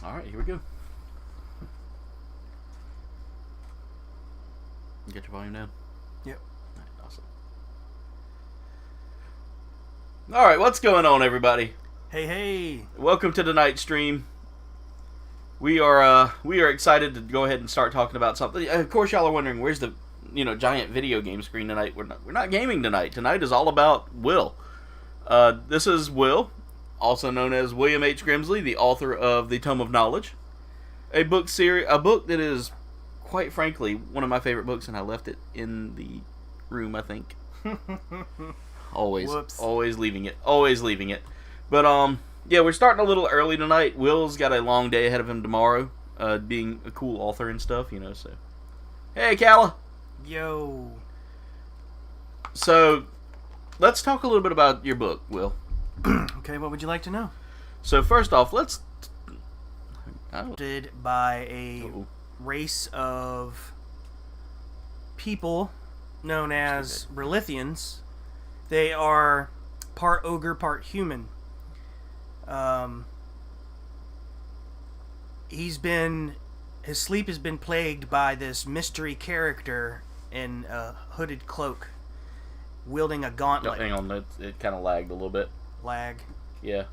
Alright, here we go. Get your volume down? Yep. Alright, awesome. Alright, what's going on, everybody? Hey. Welcome to tonight's stream. We are excited to go ahead and start talking about something. Of course, y'all are wondering, where's the giant video game screen tonight? We're not gaming tonight. Tonight is all about Will. This is Will, also known as William H. Grimmsley, the author of the Tome of Knowledge, a book that is, quite frankly, one of my favorite books, and I left it in the room, I think. Always leaving it. But yeah, we're starting a little early tonight. Will's got a long day ahead of him tomorrow, being a cool author and stuff, so. Hey, Calla. Yo. So, let's talk a little bit about your book, Will. Okay, what would you like to know? So, first off, By a race of people known as Relithians. They are part ogre, part human. His sleep has been plagued by this mystery character in a hooded cloak, wielding a gauntlet. Oh, hang on, it kind of lagged a little bit. Lag. Yeah.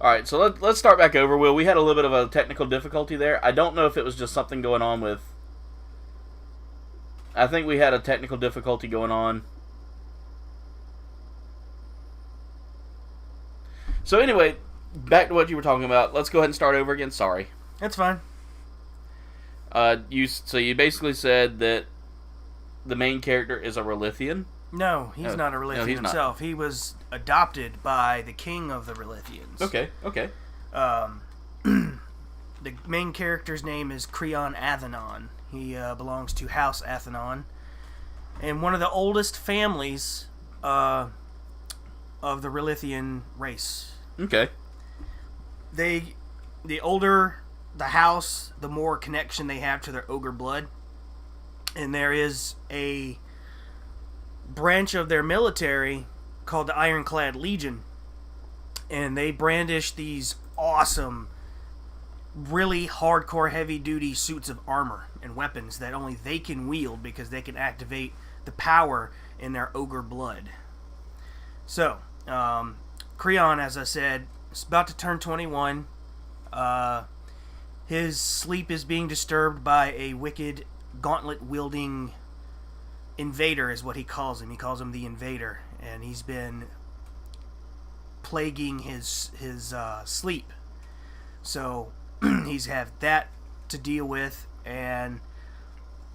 Alright, so let's start back over, Will. We had a little bit of a technical difficulty there. I don't know if it was just something going on with... I think we had a technical difficulty going on. So anyway, back to what you were talking about. Let's go ahead and start over again. Sorry. That's fine. You basically said that the main character is a Relithian? No, he's not a Relithian himself. He was adopted by the king of the Relithians. Okay. The main character's name is Creon Athenon. He belongs to House Athenon, and one of the oldest families of the Relithian race. Okay. The older the house, the more connection they have to their ogre blood. And there is a branch of their military called the Ironclad Legion. And they brandish these awesome, really hardcore heavy-duty suits of armor and weapons that only they can wield because they can activate the power in their ogre blood. So, Creon, as I said, is about to turn 21. His sleep is being disturbed by a wicked, gauntlet-wielding invader, is what he calls him. He calls him the Invader, and he's been plaguing his sleep. So, he's had that to deal with, and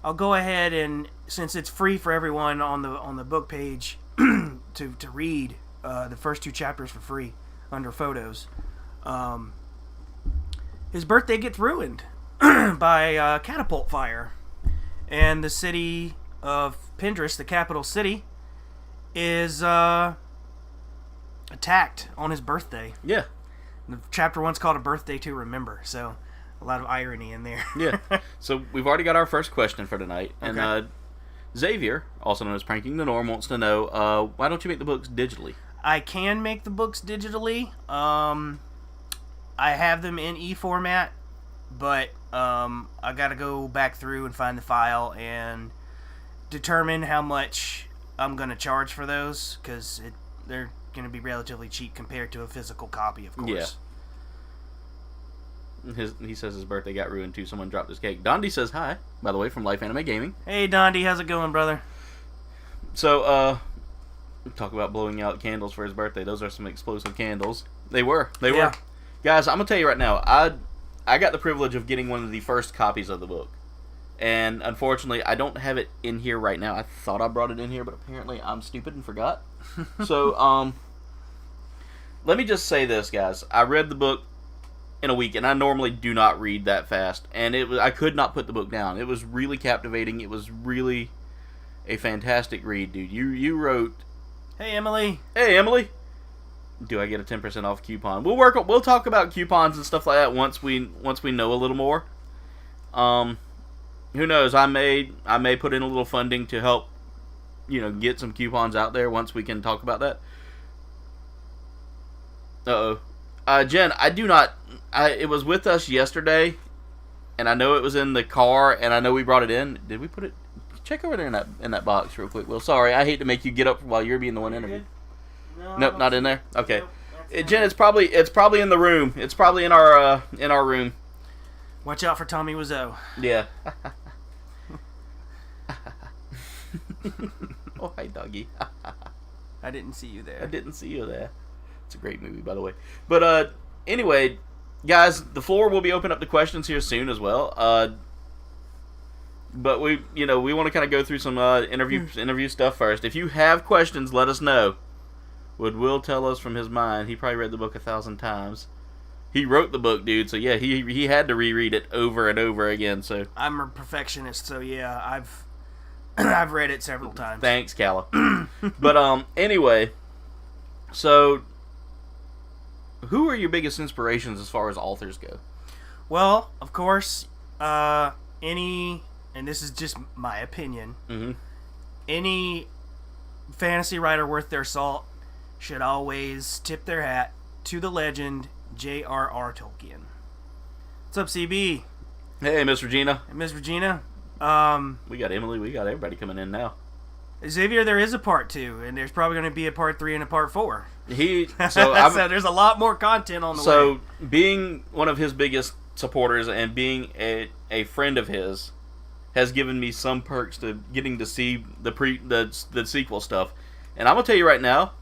I'll go ahead and, since it's free for everyone on the book page to read the first 2 chapters for free under photos. His birthday gets ruined by catapult fire, and the city of Pendris, the capital city, is attacked on his birthday. Yeah. The chapter 1's called A Birthday to Remember, so a lot of irony in there. Yeah. So we've already got our first question for tonight, and Okay. Xavier, also known as Pranking the Norm, wants to know, why don't you make the books digitally? I can make the books digitally. I have them in e-format, but I gotta go back through and find the file and determine how much I'm gonna charge for those, because they're gonna be relatively cheap compared to a physical copy, of course. Yeah. He says his birthday got ruined too. Someone dropped his cake. Dondi says hi, by the way, from Life Anime Gaming. Hey Dondi, how's it going, brother? So, talk about blowing out candles for his birthday. Those are some explosive candles. They were. Guys, I'm going to tell you right now, I got the privilege of getting one of the first copies of the book. And unfortunately, I don't have it in here right now. I thought I brought it in here, but apparently I'm stupid and forgot. So, let me just say this, guys. I read the book in a week, and I normally do not read that fast. And I could not put the book down. It was really captivating. It was really a fantastic read, dude. You wrote... Hey, Emily. Hey, Emily. Do I get a 10% off coupon? We'll talk about coupons and stuff like that once we know a little more. Who knows? I may put in a little funding to help, get some coupons out there once we can talk about that. Jen, I do not it was with us yesterday, and I know it was in the car, and I know we brought it in. Did we put it? Check over there in that box real quick. Well, sorry, I hate to make you get up while you're being the one interviewed. Nope, not in there. Okay, Jen, it's probably in the room. It's probably in our room. Watch out for Tommy Wiseau. Yeah. Oh, hi, doggy. I didn't see you there. I didn't see you there. It's a great movie, by the way. But anyway, guys, the floor will be open up to questions here soon as well. But we want to kind of go through some interview stuff first. If you have questions, let us know. Would Will tell us from his mind? He probably read the book 1,000 times. He wrote the book, dude. So yeah, he had to reread it over and over again. So I'm a perfectionist. So yeah, I've read it several times. Thanks, Calla. But anyway, so who are your biggest inspirations as far as authors go? Well, of course, and this is just my opinion, any fantasy writer worth their salt should always tip their hat to the legend J.R.R. Tolkien. What's up, CB? Hey, Miss Regina. Hey, Miss Regina. We got Emily. We got everybody coming in now. Xavier, there is a part 2, and there's probably going to be a part 3 and a part 4. So there's a lot more content on the way. So, being one of his biggest supporters and being a friend of his has given me some perks to getting to see the sequel stuff. And I'm gonna tell you right now,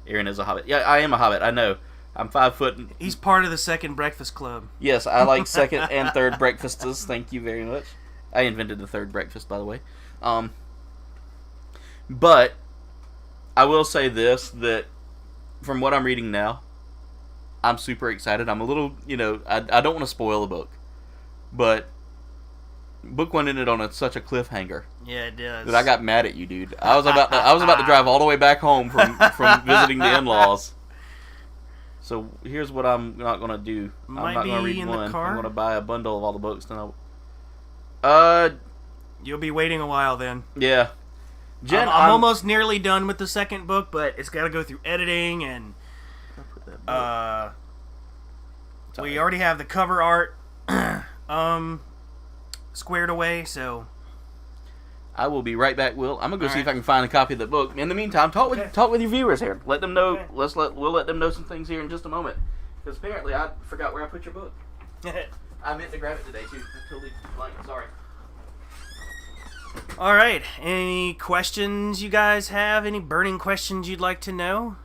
Aaron is a hobbit. Yeah, I am a hobbit. I know. I'm 5 foot. He's part of the second breakfast club. Yes, I like second and third breakfasts. Thank you very much. I invented the third breakfast, by the way. But I will say this, that from what I'm reading now, I'm super excited. I'm a little, I don't want to spoil the book, but book 1 ended on such a cliffhanger. Yeah, it does. That I got mad at you, dude. I was about to drive all the way back home from visiting the in-laws. So here's what I'm not gonna do. I'm not gonna read one. I'm gonna buy a bundle of all the books. Then you'll be waiting a while then. Yeah. Jen, I'm almost nearly done with the second book, but it's got to go through editing and we already have the cover art squared away, so I will be right back, Will. I'm gonna go see if I can find a copy of the book. In the meantime, talk with your viewers here. Let them know. Okay. We'll let them know some things here in just a moment. Because apparently I forgot where I put your book. I meant to grab it today too. I totally blanked. Sorry. All right. Any questions you guys have? Any burning questions you'd like to know?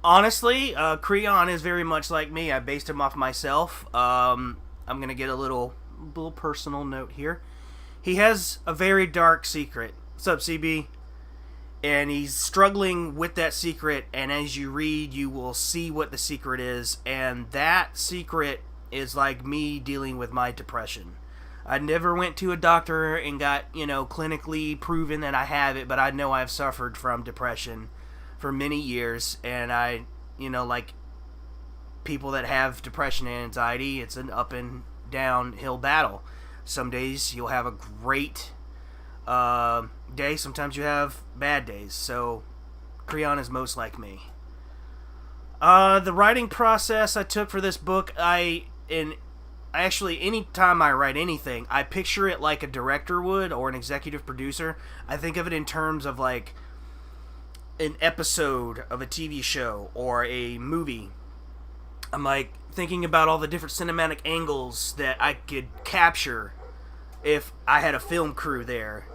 Honestly, Creon is very much like me. I based him off myself. I'm going to get a little personal note here. He has a very dark secret. What's up, CB? And he's struggling with that secret, and as you read, you will see what the secret is. And that secret is like me dealing with my depression. I never went to a doctor and got, clinically proven that I have it, but I know I've suffered from depression for many years, and I, like people that have depression and anxiety, it's an up and downhill battle. Some days you'll have a great day, sometimes you have bad days, so Creon is most like me. The writing process I took for this book, actually, anytime I write anything, I picture it like a director would, or an executive producer. I think of it in terms of like an episode of a TV show or a movie. I'm like thinking about all the different cinematic angles that I could capture if I had a film crew there,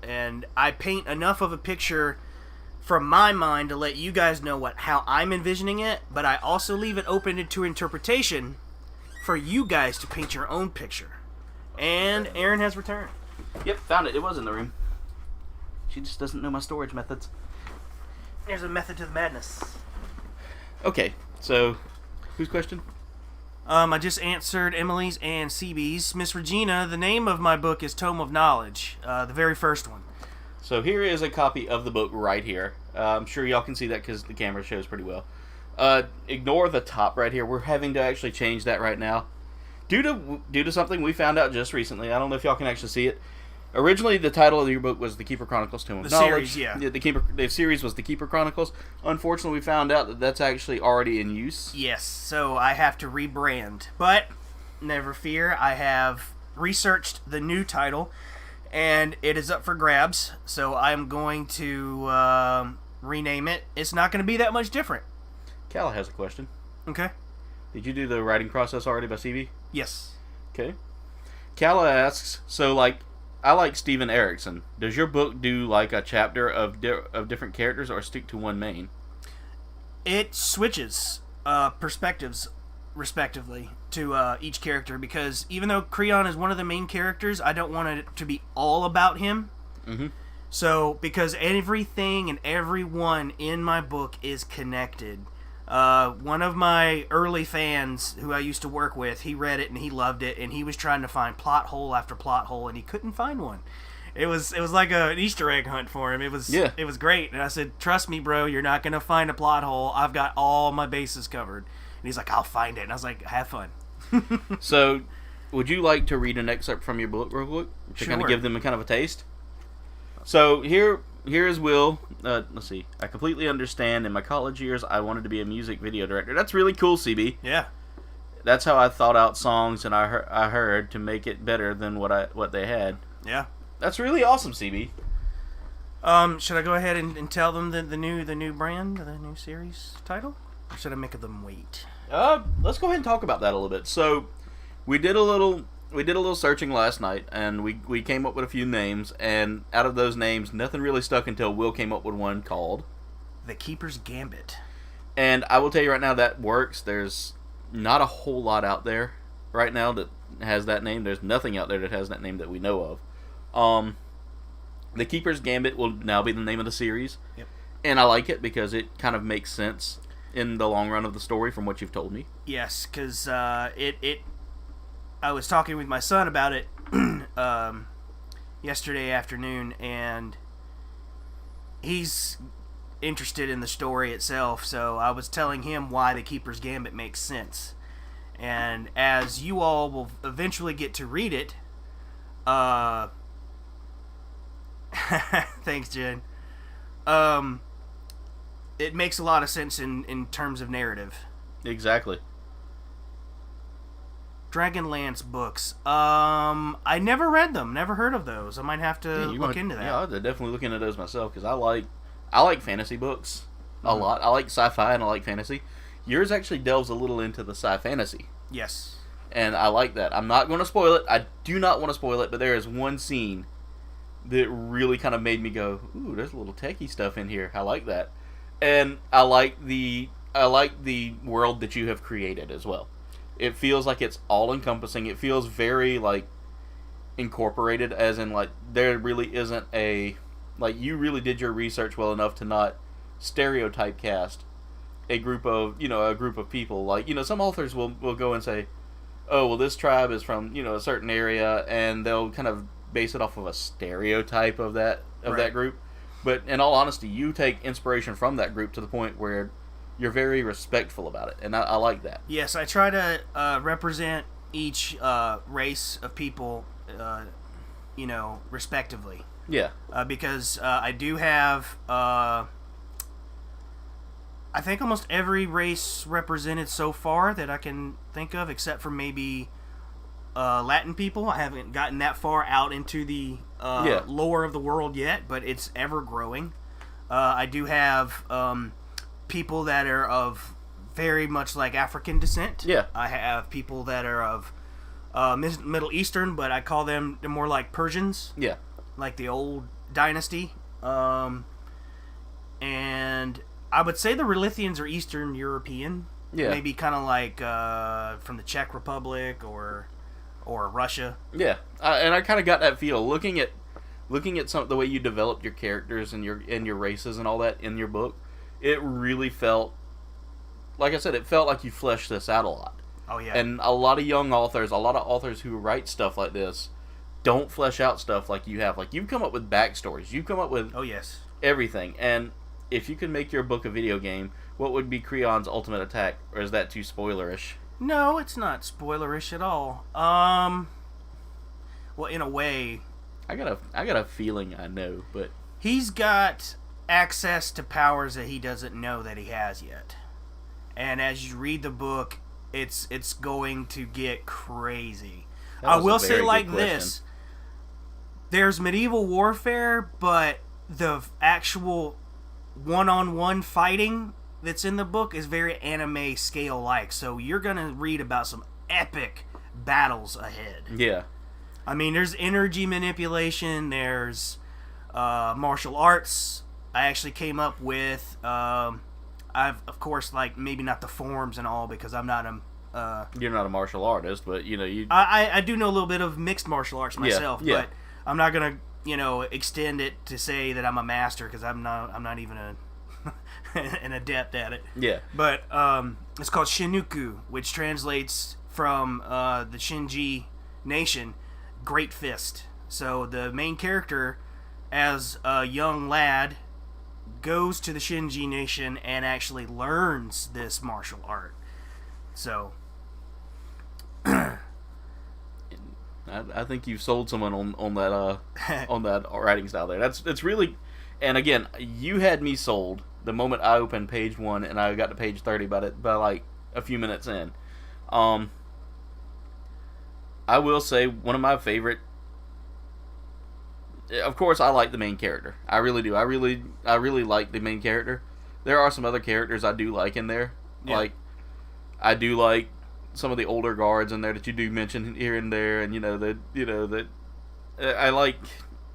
and I paint enough of a picture from my mind to let you guys know how I'm envisioning it, but I also leave it open to interpretation for you guys to paint your own picture. And Aaron has returned. Yep, found it. It was in the room. She just doesn't know my storage methods. There's a method to the madness. Okay, so whose question? I just answered Emily's and CB's. Miss Regina, the name of my book is Tome of Knowledge, the very first one. So here is a copy of the book right here. I'm sure y'all can see that because the camera shows pretty well. Ignore the top right here. We're having to actually change that right now. Due to something we found out just recently. I don't know if y'all can actually see it. Originally, the title of your book was The Keeper Chronicles: Tome of The Knowledge. series, yeah. The series was The Keeper Chronicles. Unfortunately, we found out that that's actually already in use. Yes, so I have to rebrand. But, never fear, I have researched the new title, and it is up for grabs, so I'm going to rename it. It's not going to be that much different. Cal has a question. Okay. Did you do the writing process already by CB? Yes. Okay. Cal asks, so, like, I like Steven Erikson. Does your book do, like, a chapter of different characters or stick to one main? It switches perspectives, respectively, to each character, because even though Creon is one of the main characters, I don't want it to be all about him. Mm-hmm. So, because everything and everyone in my book is connected. One of my early fans who I used to work with, he read it and he loved it, and he was trying to find plot hole after plot hole, and he couldn't find one. It was like an Easter egg hunt for him. It was great. And I said, trust me, bro, you're not going to find a plot hole. I've got all my bases covered. And he's like, I'll find it. And I was like, have fun. So, would you like to read an excerpt from your book real quick? To kind of give them a kind of a taste? So, here is Will. Let's see. I completely understand. In my college years, I wanted to be a music video director. That's really cool, CB. Yeah. That's how I thought out songs, and I heard to make it better than what they had. Yeah. That's really awesome, CB. Should I go ahead and tell them the new brand, the new series title? Or should I make them wait? Let's go ahead and talk about that a little bit. So, we did a little searching last night, and we came up with a few names, and out of those names, nothing really stuck until Will came up with one called The Keeper's Gambit. And I will tell you right now, that works. There's not a whole lot out there right now that has that name. There's nothing out there that has that name that we know of. The Keeper's Gambit will now be the name of the series. Yep. And I like it because it kind of makes sense in the long run of the story from what you've told me. Yes, because I was talking with my son about it yesterday afternoon, and he's interested in the story itself, so I was telling him why the Keeper's Gambit makes sense. And as you all will eventually get to read it, thanks, Jen. It makes a lot of sense in terms of narrative. Exactly. Dragonlance books. I never read them. Never heard of those. I might have to look into that. Yeah, I'll definitely look into those myself because I like fantasy books a lot. I like sci-fi and I like fantasy. Yours actually delves a little into the sci-fantasy. Yes. And I like that. I'm not going to spoil it. I do not want to spoil it, but there is one scene that really kind of made me go, ooh, there's a little techie stuff in here. I like that. And I like the world that you have created as well. It feels like it's all encompassing. It feels very like incorporated, as in like there really isn't like you really did your research well enough to not stereotype cast a group of people. Like, some authors will go and say, oh, well, this tribe is from, a certain area, and they'll kind of base it off of a stereotype of that group. But in all honesty, you take inspiration from that group to the point where you're very respectful about it, and I like that. Yes, I try to represent each race of people, respectively. Yeah. Because I do have, I think almost every race represented so far that I can think of, except for maybe Latin people. I haven't gotten that far out into the lore of the world yet, but it's ever growing. I do have people that are of very much like African descent. Yeah. I have people that are of Middle Eastern, but I call them more like Persians. Yeah. Like the old dynasty. And I would say the Ralithians are Eastern European. Yeah. Maybe kind of like from the Czech Republic or Russia. Yeah. And I kind of got that feel looking at the way you developed your characters and your races and all that in your book. It really felt, like I said, it felt like you fleshed this out a lot. Oh, yeah. And a lot of young authors, a lot of authors who write stuff like this, don't flesh out stuff like you have. Like, you've come up with backstories. You've come up with everything. And if you could make your book a video game, what would be Creon's ultimate attack? Or is that too spoilerish? No, it's not spoilerish at all. Well, in a way, I got a feeling I know, but he's got access to powers that he doesn't know that he has yet. And as you read the book, it's going to get crazy. I will say like this. There's medieval warfare, but the actual one-on-one fighting that's in the book is very anime scale-like. So you're going to read about some epic battles ahead. Yeah. I mean, there's energy manipulation, there's martial arts. I actually came up with, I've, of course, like, maybe not the forms and all, because I'm not a... You're not a martial artist, but, you know, you... I do know a little bit of mixed martial arts myself, yeah. But I'm not going to, you know, extend it to say that I'm a master, because I'm not even an adept at it. Yeah. But it's called Shinuku, which translates from the Shinji nation, Great Fist. So the main character, as a young lad, goes to the Shinji nation and actually learns this martial art. So I think you've sold someone on that on that writing style there. That's really, and again, you had me sold the moment I opened page 1 and I got to page 30 by like a few minutes in. I will say one of my favorite. Of course, I like the main character. I really do. I really like the main character. There are some other characters I do like in there. Yeah. Like, I do like some of the older guards in there that you do mention here and there, and that I like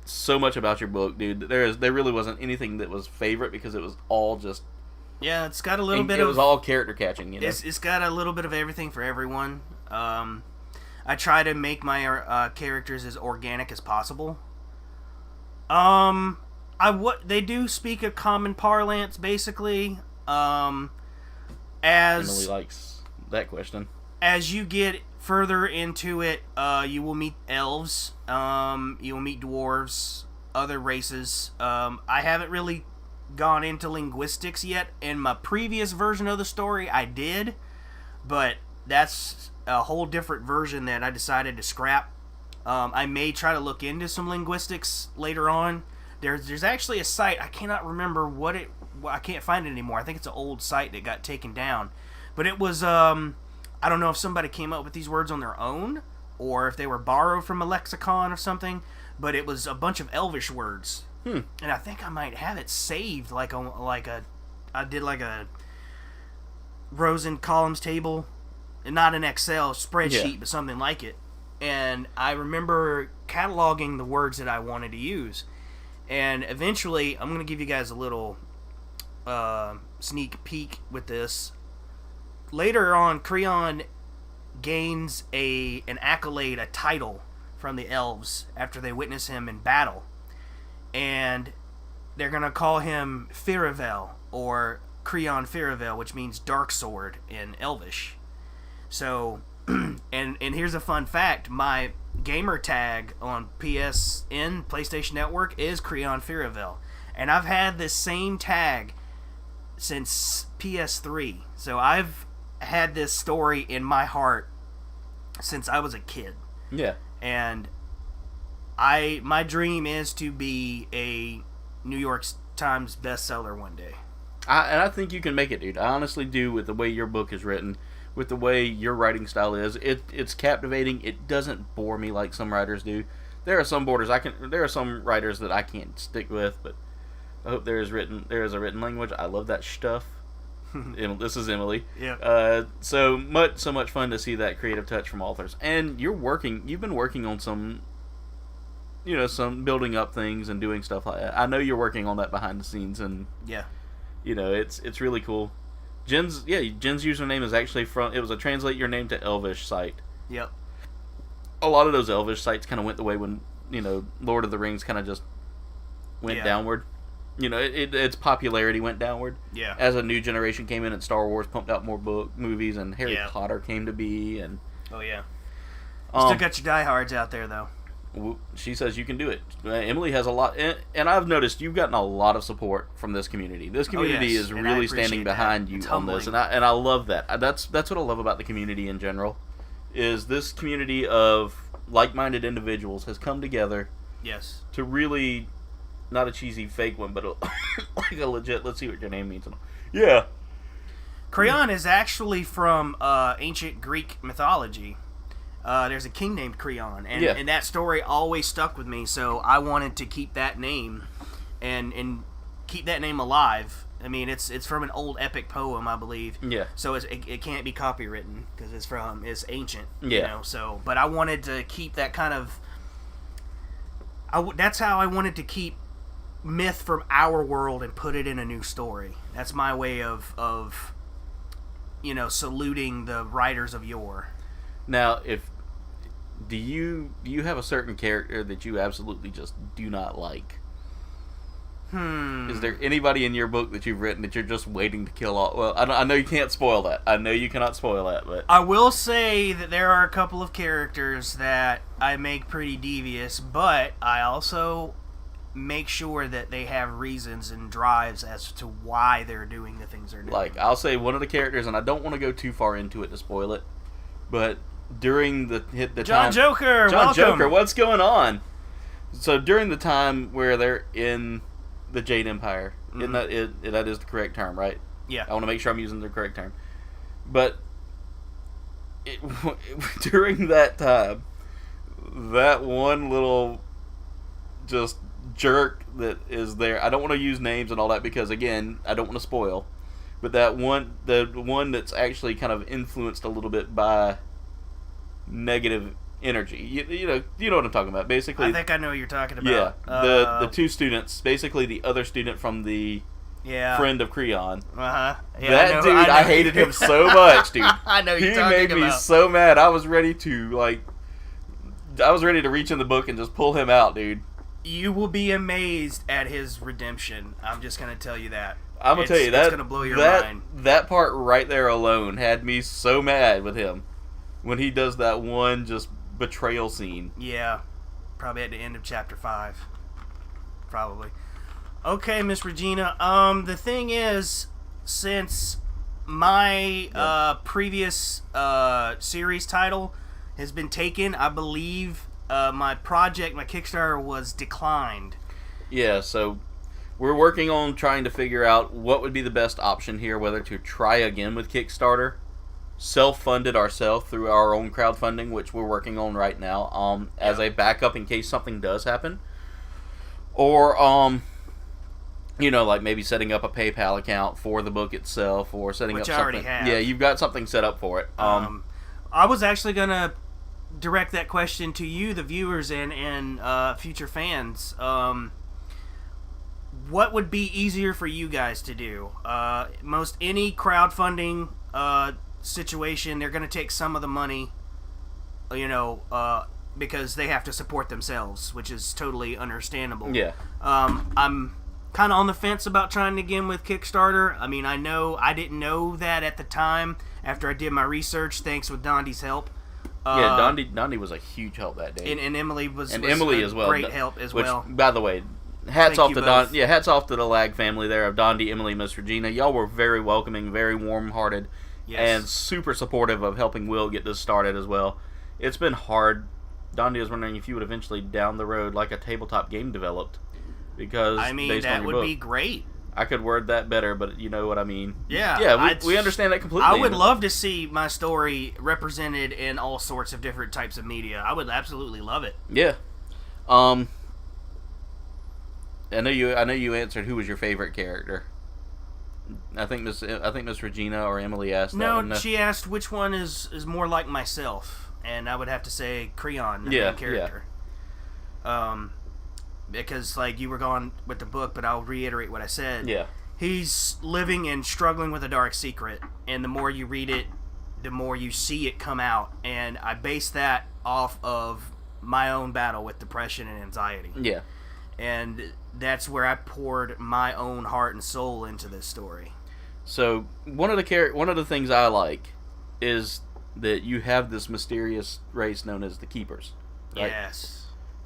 so much about your book, dude. There really wasn't anything that was favorite because it was all just. Yeah, it's got a little bit. It was all character catching, you know. It's got a little bit of everything for everyone. I try to make my characters as organic as possible. They do speak a common parlance, basically. As Emily likes that question. As you get further into it, you will meet elves. You will meet dwarves, other races. I haven't really gone into linguistics yet. In my previous version of the story, I did, but that's a whole different version that I decided to scrap. I may try to look into some linguistics later on. There's actually a site, I cannot remember I can't find it anymore. I think it's an old site that got taken down. But it was, I don't know if somebody came up with these words on their own, or if they were borrowed from a lexicon or something, but it was a bunch of Elvish words. And I think I might have it saved, I did like a rows and columns table, and not an Excel spreadsheet, but something like it. And I remember cataloging the words that I wanted to use. And eventually, I'm going to give you guys a little sneak peek with this. Later on, Creon gains an accolade, a title from the elves after they witness him in battle. And they're going to call him Firavel, or Creon Firavel, which means dark sword in Elvish. So, and here's a fun fact. My gamer tag on PSN, PlayStation Network, is Creon Firavel. And I've had this same tag since PS3. So I've had this story in my heart since I was a kid. Yeah. And my dream is to be a New York Times bestseller one day. And I think you can make it, dude. I honestly do, with the way your book is written, with the way your writing style is. It's captivating. It doesn't bore me like some writers do. There are some writers that I can't stick with, but I hope there is a written language. I love that stuff. This is Emily. Yeah. So much fun to see that creative touch from authors. And you've been working on some building up things and doing stuff like that. I know you're working on that behind the scenes, and yeah, it's really cool. Jen's username is actually it was a translate your name to Elvish site. Yep. A lot of those Elvish sites kind of went the way when, Lord of the Rings kind of just went downward. Its popularity went downward. Yeah. As a new generation came in and Star Wars pumped out more movies and Harry Potter came to be. And oh, yeah. Still got your diehards out there, though. She says you can do it. Emily has a lot, and I've noticed you've gotten a lot of support from this community. This community is really standing behind you on this, and I love that. That's what I love about the community in general. Is this community of like-minded individuals has come together Yes. to really, not a cheesy fake one, but like a legit, let's see what your name means. Yeah. Creon is actually from ancient Greek mythology. There's a king named Creon, and that story always stuck with me. So I wanted to keep that name, and keep that name alive. I mean, it's from an old epic poem, I believe. Yeah. So it can't be copywritten because it's ancient. Yeah. You know. So, but I wanted to keep that kind of. That's how I wanted to keep myth from our world and put it in a new story. That's my way of saluting the writers of yore. Now, do you have a certain character that you absolutely just do not like? Is there anybody in your book that you've written that you're just waiting to kill off? Well, I know you can't spoil that. I know you cannot spoil that, but I will say that there are a couple of characters that I make pretty devious, but I also make sure that they have reasons and drives as to why they're doing the things they're doing. like I'll say one of the characters, and I don't want to go too far into it to spoil it, but during the John time, Joker, John welcome. Joker, what's going on? So during the time where they're in the Jade Empire, isn't that that is the correct term, right? Yeah. I want to make sure I'm using the correct term. But during that time, that one little just jerk that is there, I don't want to use names and all that because, again, I don't want to spoil. But the one that's actually kind of influenced a little bit by negative energy. You know what I'm talking about. Basically, I think I know what you're talking about. Yeah, the two students, basically the other student from the friend of Creon. Yeah, that dude, I hated him so much, dude. I know you're talking about. He made me so mad. I was ready to reach in the book and just pull him out, dude. You will be amazed at his redemption. I'm just gonna tell you that. I'm gonna tell you that. It's gonna blow your mind. That part right there alone had me so mad with him when he does that one just betrayal scene. Yeah, probably at the end of chapter 5. Probably. Okay, Miss Regina. The thing is, since my previous series title has been taken, I believe my Kickstarter was declined. Yeah, so we're working on trying to figure out what would be the best option here, whether to try again with Kickstarter, self-funded ourselves through our own crowdfunding, which we're working on right now, as a backup in case something does happen, or like maybe setting up a PayPal account for the book itself, or setting up something. Which I already have. Yeah, you've got something set up for it. I was actually gonna direct that question to you, the viewers, and future fans. What would be easier for you guys to do? Most any crowdfunding situation, they're going to take some of the money, because they have to support themselves, which is totally understandable. Yeah. I'm kind of on the fence about trying again with Kickstarter. I mean, I didn't know that at the time after I did my research, thanks with Dondi's help. Yeah, Dondi was a huge help that day. And Emily was Emily as well. Great help as well. By the way, hats off to both. hats off to the L.A.G family there of Dondi, Emily, Miss Regina. Y'all were very welcoming, very warm-hearted, and super supportive of helping Will get this started as well. It's been hard. Dondi was wondering if you would eventually down the road like a tabletop game developed, because that would be great. I could word that better, but you know what I mean. Yeah, we understand that completely. I would love to see my story represented in all sorts of different types of media. I would absolutely love it. Yeah. I know you answered who was your favorite character. I think Miss Regina or Emily asked that. No, she asked which one is more like myself, and I would have to say Creon, the main character. Yeah. Because you were going with the book, but I'll reiterate what I said. Yeah. He's living and struggling with a dark secret, and the more you read it, the more you see it come out, and I base that off of my own battle with depression and anxiety. Yeah. And that's where I poured my own heart and soul into this story. So one of the things I like is that you have this mysterious race known as the Keepers. Right? Yes.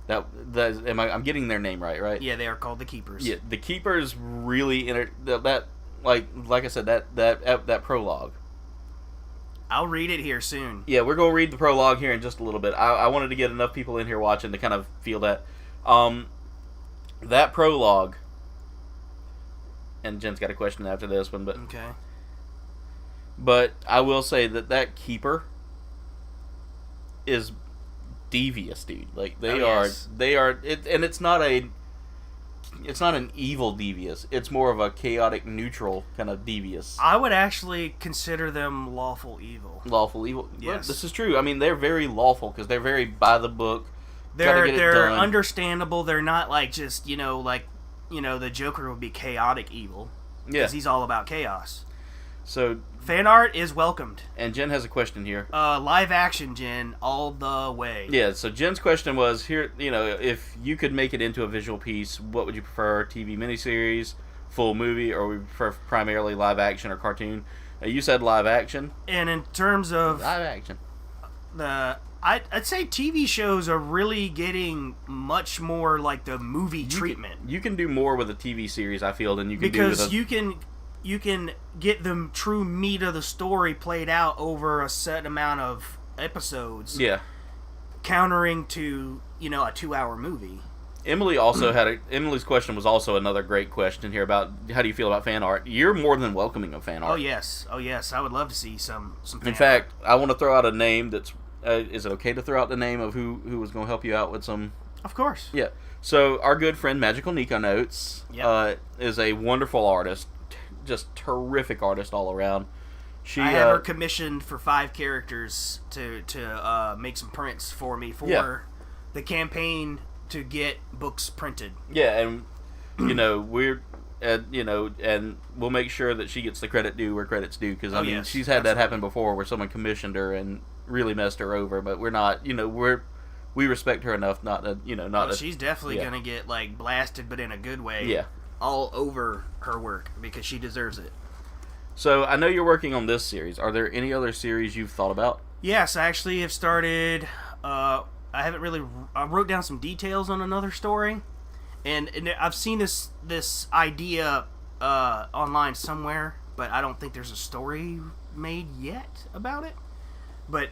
I'm getting their name right? Yeah, they are called the Keepers. Yeah, the Keepers really like I said, that prologue. I'll read it here soon. Yeah, we're gonna read the prologue here in just a little bit. I wanted to get enough people in here watching to kind of feel that. That prologue, and Jen's got a question after this one, Okay. but I will say that keeper is devious, dude. Like Yes. they are, and it's not an evil devious. It's more of a chaotic, neutral kind of devious. I would actually consider them lawful evil. Lawful evil. Yes. But this is true. I mean, they're very lawful because they're very by the book. They're understandable. They're not like just the Joker would be chaotic evil. Yeah. Because he's all about chaos. So Fan art is welcomed. And Jen has a question here. Live action, Jen, all the way. Yeah, so Jen's question was, here, if you could make it into a visual piece, what would you prefer, TV miniseries, full movie, or would you prefer primarily live action or cartoon? You said live action. And in terms of live action, I'd say TV shows are really getting much more like the movie treatment. You can do more with a TV series, I feel, than you can because do with you can get the true meat of the story played out over a set amount of episodes. Yeah. Countering to, a 2-hour movie. Emily also Emily's question was also another great question here about how do you feel about fan art. You're more than welcoming of fan art. Oh yes, I would love to see some fan In fact, I want to throw out a name that's. Is it okay to throw out the name of who was going to help you out with some? Of course. Yeah. So our good friend Magical Nico Notes is a wonderful artist, just terrific artist all around. I have her commissioned for 5 characters to make some prints for me for the campaign to get books printed. Yeah, and we're. And we'll make sure that she gets the credit due where credit's due, because I mean she's had that happen before where someone commissioned her and really messed her over. But we're not, we respect her enough not to, she's definitely gonna get like blasted, but in a good way. Yeah, all over her work because she deserves it. So I know you're working on this series. Are there any other series you've thought about? Yes, I actually have started. I haven't really. I wrote down some details on another story. And I've seen this idea online somewhere, but I don't think there's a story made yet about it. But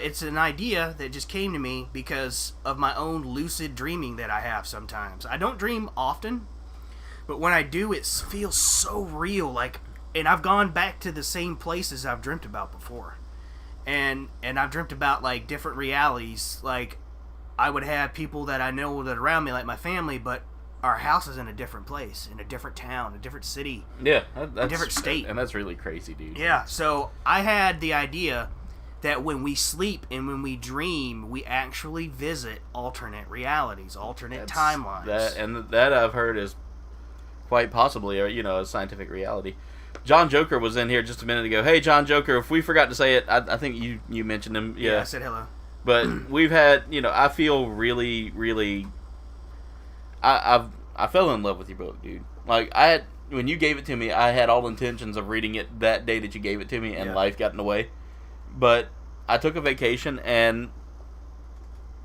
it's an idea that just came to me because of my own lucid dreaming that I have sometimes. I don't dream often, but when I do, it feels so real. And I've gone back to the same places I've dreamt about before, and I've dreamt about like different realities. Like I would have people that I know that are around me, like my family, but our house is in a different place, in a different town, a different city, a different state. And that's really crazy, dude. Yeah, so I had the idea that when we sleep and when we dream, we actually visit alternate realities, alternate timelines. That I've heard is quite possibly, a scientific reality. John Joker was in here just a minute ago. Hey, John Joker, if we forgot to say it, I think you mentioned him. Yeah, I said hello. But we've had, I feel really, really... I fell in love with your book, dude. Like, when you gave it to me, I had all intentions of reading it that day that you gave it to me, and life got in the way. But I took a vacation, and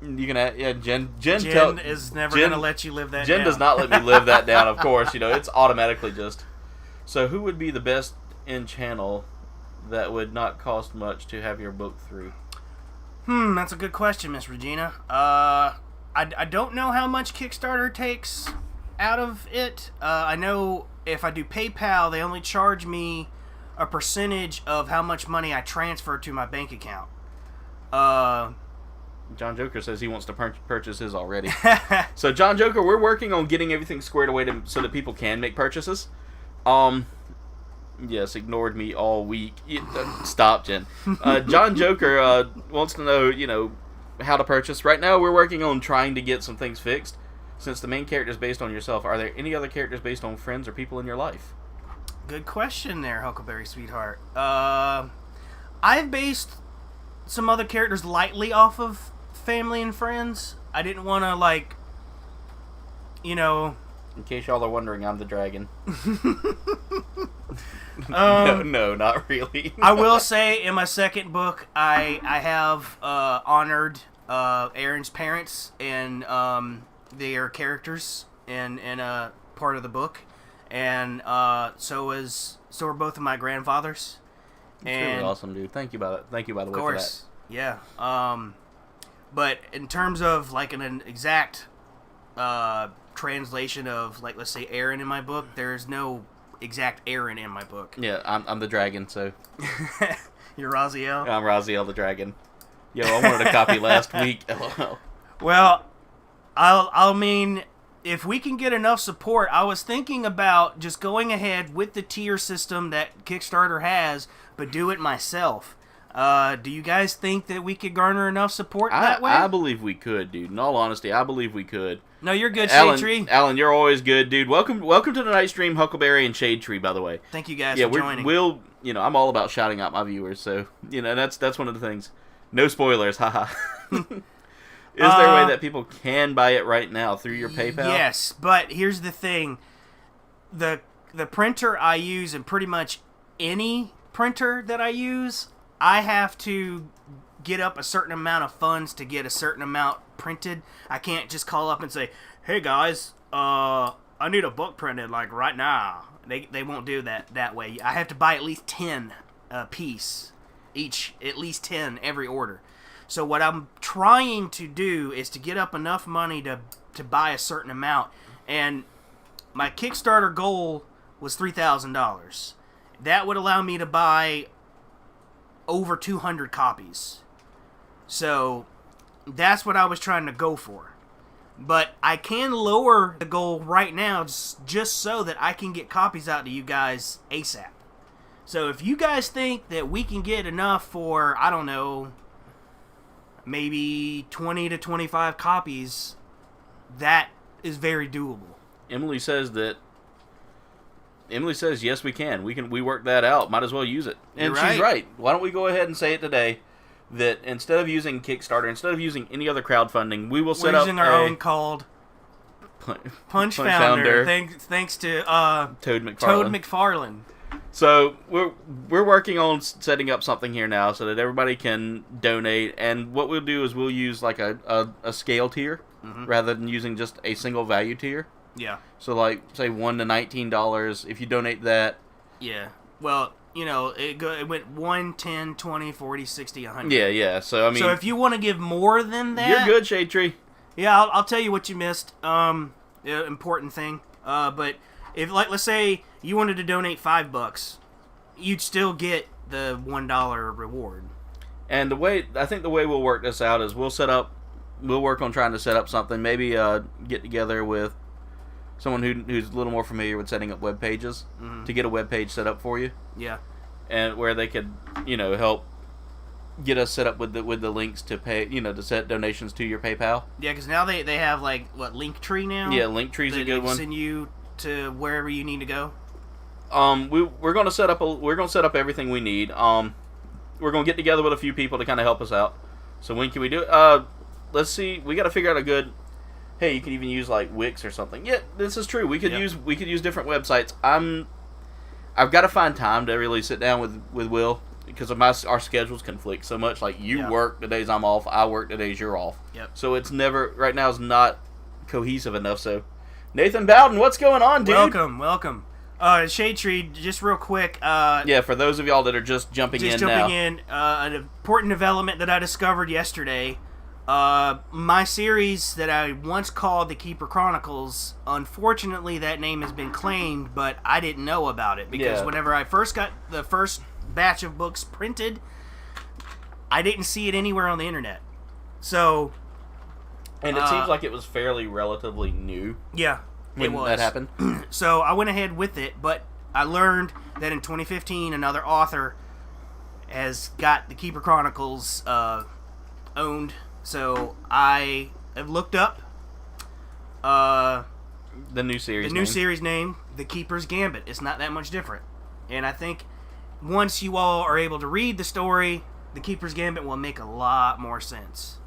you can, Jen is never going to let you live that down. Jen does not let me live that down, of course. It's automatically just... So who would be the best in channel that would not cost much to have your book through? That's a good question, Miss Regina. I don't know how much Kickstarter takes out of it. I know if I do PayPal, they only charge me a percentage of how much money I transfer to my bank account. John Joker says he wants to purchase his already. So, John Joker, we're working on getting everything squared away so that people can make purchases. Yes, ignored me all week. Stop, Jen. John Joker wants to know, how to purchase. Right now, we're working on trying to get some things fixed. Since the main character is based on yourself, are there any other characters based on friends or people in your life? Good question there, Huckleberry Sweetheart. I've based some other characters lightly off of family and friends. I didn't want to, In case y'all are wondering, I'm the dragon. No, not really. I will say, in my second book, I have honored Aaron's parents and their characters in a part of the book, and so are both of my grandfathers. That's really awesome, dude. Thank you by the way for that. Of course, yeah. But in terms of an exact translation of, like, let's say Aaron in my book. There's no exact Aaron in my book. Yeah, I'm the dragon, so. You're Raziel? I'm Raziel the dragon. Yo, I wanted a copy last week. LOL. Well, I mean, if we can get enough support, I was thinking about just going ahead with the tier system that Kickstarter has, but do it myself. Do you guys think that we could garner enough support that way? I believe we could, dude. In all honesty, I believe we could. No, you're good, Shade Tree. Alan, you're always good, dude. Welcome to the night stream, Huckleberry and Shade Tree, by the way. Thank you guys for joining. I'm all about shouting out my viewers, so that's one of the things. No spoilers, haha. Is there a way that people can buy it right now through your PayPal? Yes, but here's the thing: the printer I use, and pretty much any printer that I use, I have to get up a certain amount of funds to get a certain amount printed. I can't just call up and say, "Hey guys, I need a book printed like right now." They won't do that way. I have to buy at least 10 a piece each, at least 10 every order. So what I'm trying to do is to get up enough money to buy a certain amount, and my Kickstarter goal was $3,000. That would allow me to buy over 200 copies. So that's what I was trying to go for. But I can lower the goal right now just so that I can get copies out to you guys ASAP. So if you guys think that we can get enough for, I don't know, maybe 20 to 25 copies, that is very doable. Emily says yes, we can. We work that out. Might as well use it. And she's right. Why don't we go ahead and say it today that instead of using Kickstarter, instead of using any other crowdfunding, we will set up using our own called Punch Founder. Thanks to Toad McFarlane. So we're working on setting up something here now so that everybody can donate, and what we'll do is we'll use like a scale tier rather than using just a single value tier. Yeah. So like say $1 to $19. If you donate that. Yeah. Well, it went 1, 10, 20, 40, 60, 100. Yeah. So I mean. So if you want to give more than that, you're good, Shade Tree. Yeah, I'll tell you what you missed. Important thing. But if, like, let's say you wanted to donate $5, you'd still get the $1 reward. And I think the way we'll work this out is we'll work on trying to set up something. Maybe get together with someone who's a little more familiar with setting up web pages to get a web page set up for you. Yeah. And where they could, help get us set up with the links to pay, to set donations to your PayPal. Yeah, because now they have like Linktree now. Yeah, Linktree's a good one. Send you to wherever you need to go. We're gonna set up everything we need. We're gonna get together with a few people to kind of help us out. So when can we do it? Let's see. We got to figure out a good. Hey, you can even use like Wix or something. Yeah, this is true. We could use different websites. I've got to find time to really sit down with Will because of our schedules conflict so much. Like you work the days I'm off, I work the days you're off. Yep. So it's never right now is not cohesive enough. So Nathan Bowden, what's going on, dude? Welcome. Shade Tree, just real quick. For those of y'all that are just jumping in now. An important development that I discovered yesterday. My series that I once called The Keeper Chronicles, unfortunately that name has been claimed, but I didn't know about it because whenever I first got the first batch of books printed, I didn't see it anywhere on the internet. So, and it seems like it was fairly relatively new. Yeah, when that happened. So I went ahead with it, but I learned that in 2015 another author has got The Keeper Chronicles owned. So I have looked up the new series series name, The Keeper's Gambit. It's not that much different. And I think once you all are able to read the story, The Keeper's Gambit will make a lot more sense.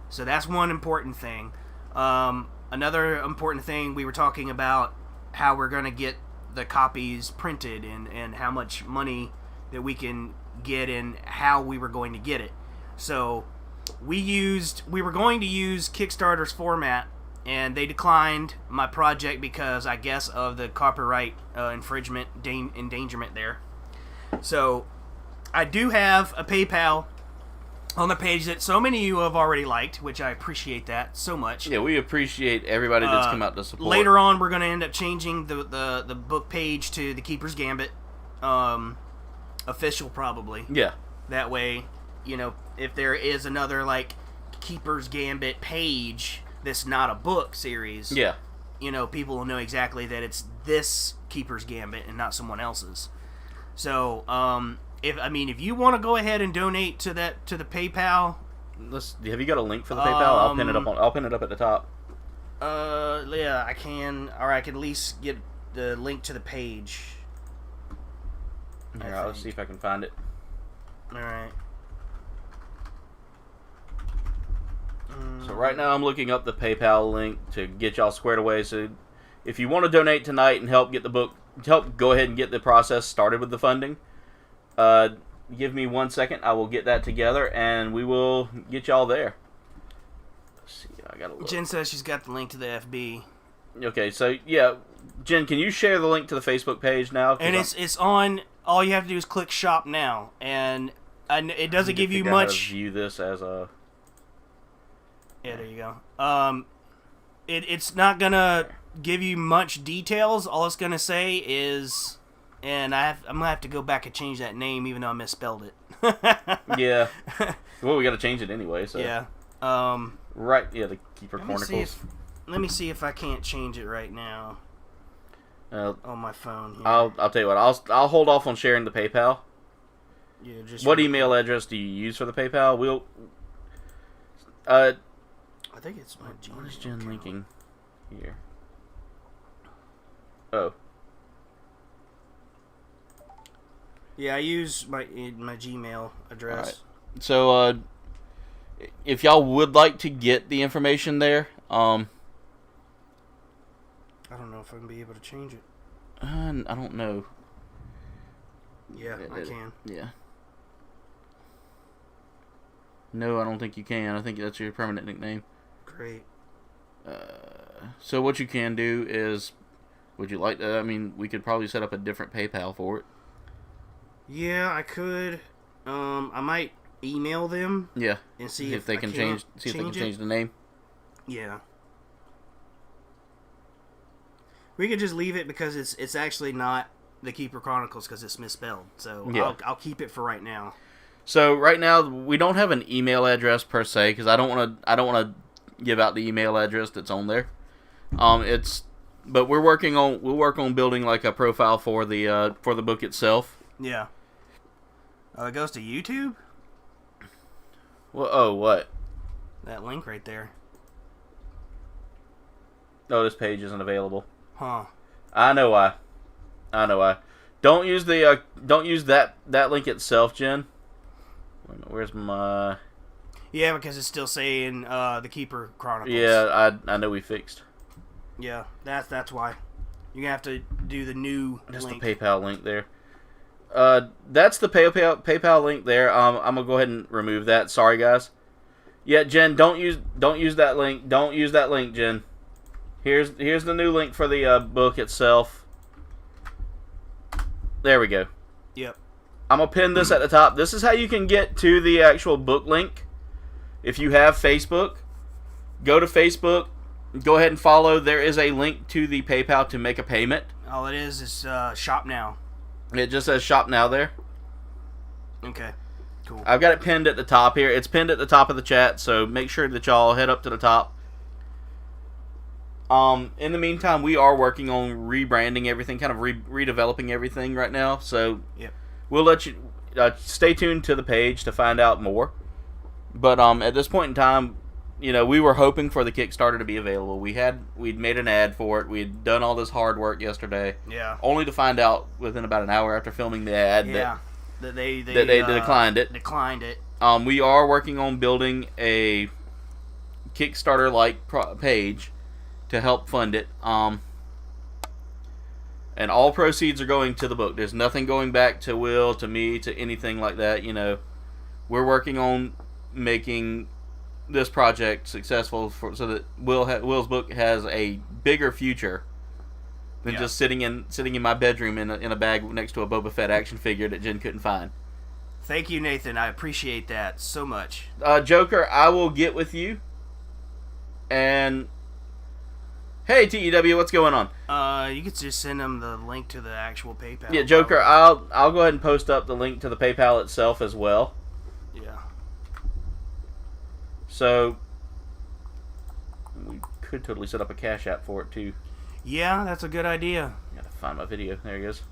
So that's one important thing. Another important thing, we were talking about how we're going to get the copies printed and how much money that we can get and how we were going to get it. So we were going to use Kickstarter's format, and they declined my project because I guess of the copyright infringement endangerment there. So I do have a PayPal on the page that so many of you have already liked, which I appreciate that so much. Yeah, we appreciate everybody that's come out to support. Later on, we're going to end up changing the book page to the Keeper's Gambit, official probably. Yeah. That way, if there is another like Keeper's Gambit page that's not a book series, yeah, people will know exactly that it's this Keeper's Gambit and not someone else's. So, if you want to go ahead and donate to the PayPal, have you got a link for the PayPal? I'll pin it up. I'll pin it up at the top. Yeah, I can, or I can at least get the link to the page. All right, let's see if I can find it. All right. So right now I'm looking up the PayPal link to get y'all squared away. So if you want to donate tonight and help get the book, go ahead and get the process started with the funding. Give me 1 second. I will get that together and we will get y'all there. Let's see. I gotta look. Jen says she's got the link to the FB. Okay, so yeah, Jen, can you share the link to the Facebook page now? And it's on. All you have to do is click Shop Now, and it doesn't give you much. How to view this as a. Yeah, there you go. It's not gonna give you much details. All it's gonna say is, and I'm gonna have to go back and change that name, even though I misspelled it. Yeah. Well, we got to change it anyway. So. Yeah. Right. Yeah, the Keeper Chronicles. Let me see if I can't change it right now. On my phone here. I'll tell you what. I'll hold off on sharing the PayPal. Yeah, just. What email address do you use for the PayPal? I think it's my Gmail. What is Jen linking here? Oh. Yeah, I use my Gmail address. All right. So, if y'all would like to get the information there, I don't know if I'm gonna be able to change it. I don't know. Yeah, I can. Yeah. No, I don't think you can. I think that's your permanent nickname. Great. So what you can do is, would you like to? I mean, we could probably set up a different PayPal for it. Yeah, I could. I might email them. Yeah. And see if they can change. See if they can change the name. Yeah. We could just leave it because it's actually not the Keeper Chronicles because it's misspelled. So yeah. I'll keep it for right now. So right now we don't have an email address per se because I don't want to give out the email address that's on there. But we'll work on building like a profile for the book itself. Yeah. Oh, it goes to YouTube? Well, oh, what? That link right there. Oh, this page isn't available. Huh. I know why. Don't use that link itself, Jen. Where's my? Yeah, because it's still saying the Keeper Chronicles. Yeah, I know we fixed. Yeah, that's why. You're gonna have to do the new That's link. The PayPal link there. That's the PayPal link there. I'm gonna go ahead and remove that. Sorry, guys. Yeah, Jen, don't use that link. Don't use that link, Jen. Here's the new link for the book itself. There we go. Yep. I'm gonna pin this at the top. This is how you can get to the actual book link. If you have Facebook, go to Facebook. Go ahead and follow. There is a link to the PayPal to make a payment. All it is Shop Now. It just says Shop Now there. Okay. Cool. I've got it pinned at the top here. It's pinned at the top of the chat, so make sure that y'all head up to the top. In the meantime, we are working on rebranding everything, kind of redeveloping everything right now. So yep. We'll let you stay tuned to the page to find out more. But at this point in time, we were hoping for the Kickstarter to be available. We'd made an ad for it. We'd done all this hard work yesterday. Yeah. Only to find out within about an hour after filming the ad that they declined it. Declined it. We are working on building a Kickstarter-like page to help fund it. And all proceeds are going to the book. There's nothing going back to Will, to me, to anything like that. We're working on making this project successful so that Will's book has a bigger future than just sitting in my bedroom in a bag next to a Boba Fett action figure that Jen couldn't find. Thank you, Nathan. I appreciate that so much. Joker, I will get with you. And hey, TEW, what's going on? You could just send them the link to the actual PayPal. Yeah, Joker, I'll go ahead and post up the link to the PayPal itself as well. Yeah. So we could totally set up a Cash App for it too. Yeah, that's a good idea. Gotta find my video. There he goes.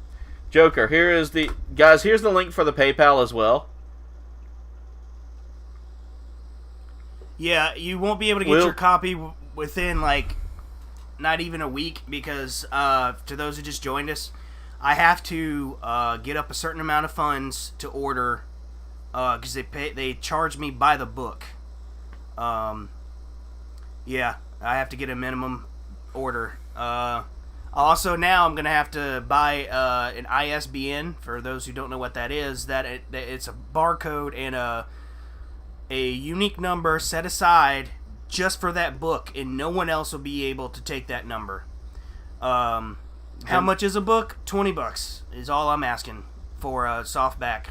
Joker, here's the link for the PayPal as well. Yeah, you won't be able to get your copy within like not even a week because to those who just joined us, I have to get up a certain amount of funds to order because they charge me by the book. Yeah, I have to get a minimum order. Also, now I'm going to have to buy an ISBN. For those who don't know what that is, it's a barcode and a unique number set aside just for that book, and no one else will be able to take that number. How much is a book? $20 is all I'm asking for a softback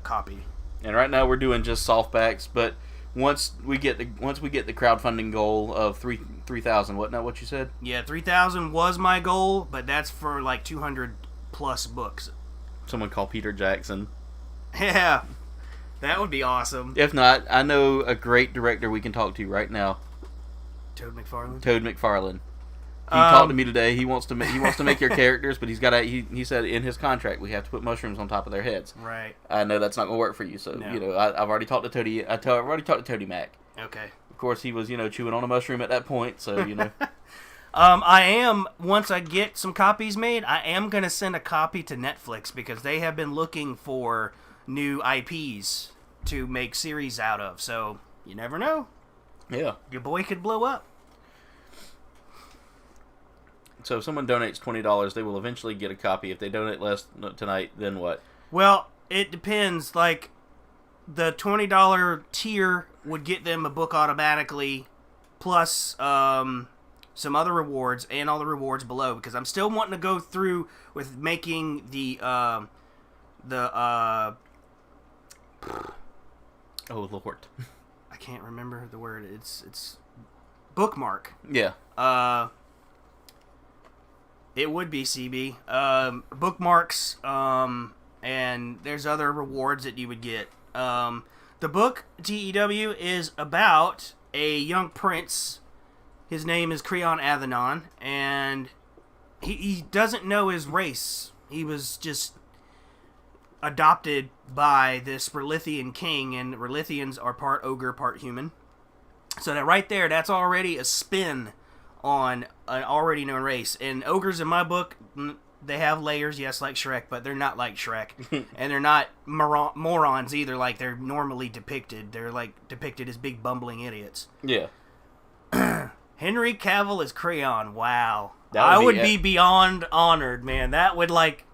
copy. And right now we're doing just softbacks, but once we get the crowdfunding goal of 3,000, what you said? Yeah, 3,000 was my goal, but that's for like 200 plus books. Someone call Peter Jackson. Yeah, that would be awesome. If not, I know a great director we can talk to right now. Toad McFarlane. He talked to me today. He wants to make your characters, but he said in his contract we have to put mushrooms on top of their heads. Right. I know that's not going to work for you, so No. I've already talked to Toady. I've already talked to Toady Mac. Okay. Of course, he was chewing on a mushroom at that point, so I am, once I get some copies made, I am going to send a copy to Netflix because they have been looking for new IPs to make series out of. So, you never know. Yeah. Your boy could blow up. So if someone donates $20, they will eventually get a copy. If they donate less tonight, then what? Well, it depends. Like, the $20 tier would get them a book automatically, plus some other rewards and all the rewards below. Because I'm still wanting to go through with making the oh Lord, I can't remember the word. It's bookmark. Yeah. It would be CB. Bookmarks, and there's other rewards that you would get. The book, TEW, is about a young prince. His name is Creon Athenon, and he doesn't know his race. He was just adopted by this Ralithian king, and Ralithians are part ogre, part human. So that right there, that's already a spin on an already known race. And ogres in my book, they have layers, yes, like Shrek, but they're not like Shrek. And they're not morons either, like they're normally depicted. They're like depicted as big bumbling idiots. Yeah. Henry Cavill as Creon. Wow. I would be beyond honored, man. That would like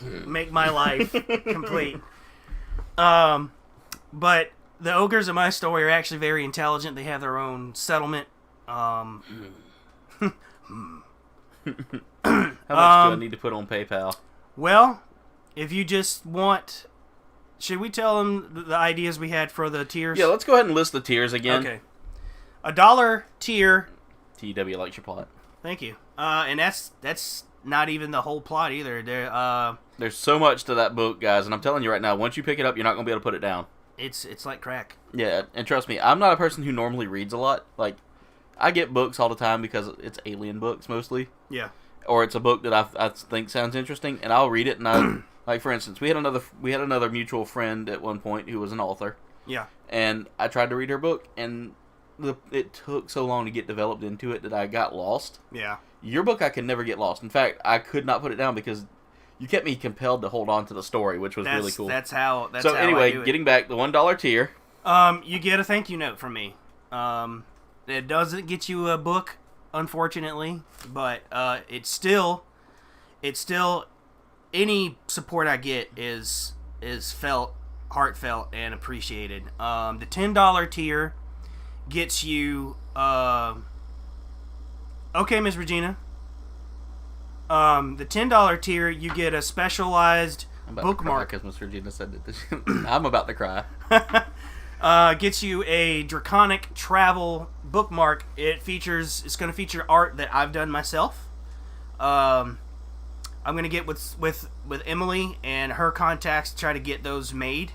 make my life complete. But the ogres in my story are actually very intelligent. They have their own settlement. How much do I need to put on PayPal? Well, if you just want... Should we tell them the ideas we had for the tiers? Yeah, let's go ahead and list the tiers again. Okay. $1 tier. TW likes your plot. Thank you. And that's not even the whole plot either. There's so much to that book, guys, and I'm telling you right now, once you pick it up, you're not going to be able to put it down. It's like crack. Yeah, and trust me, I'm not a person who normally reads a lot. Like, I get books all the time because it's alien books mostly. Yeah. Or it's a book that I think sounds interesting, and I'll read it. And like for instance, we had another mutual friend at one point who was an author. Yeah. And I tried to read her book, and it took so long to get developed into it that I got lost. Yeah. Your book, I could never get lost. In fact, I could not put it down because you kept me compelled to hold on to the story, which was really cool. That's how. So anyway, getting back the $1 tier. You get a thank you note from me. It doesn't get you a book, unfortunately, but it's still any support I get is felt, heartfelt, and appreciated. The $10 tier gets you. Okay, Ms. Regina. The $10 tier, you get a specialized I'm about bookmark. to cry because Mr. Gina said that. I'm about to cry. Gets you a Draconic Travel bookmark. It's going to feature art that I've done myself. I'm going to get with Emily and her contacts to try to get those made.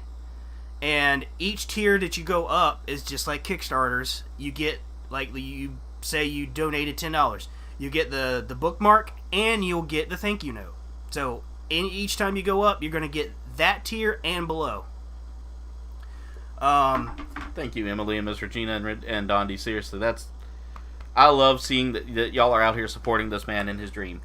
And each tier that you go up is just like Kickstarters. You get, like, you say you donated $10. You get the bookmark and you'll get the thank you note. So each time you go up, you're going to get that tier and below. Thank you, Emily and Mr. Gina and Dondi. Seriously, I love seeing that y'all are out here supporting this man in his dream.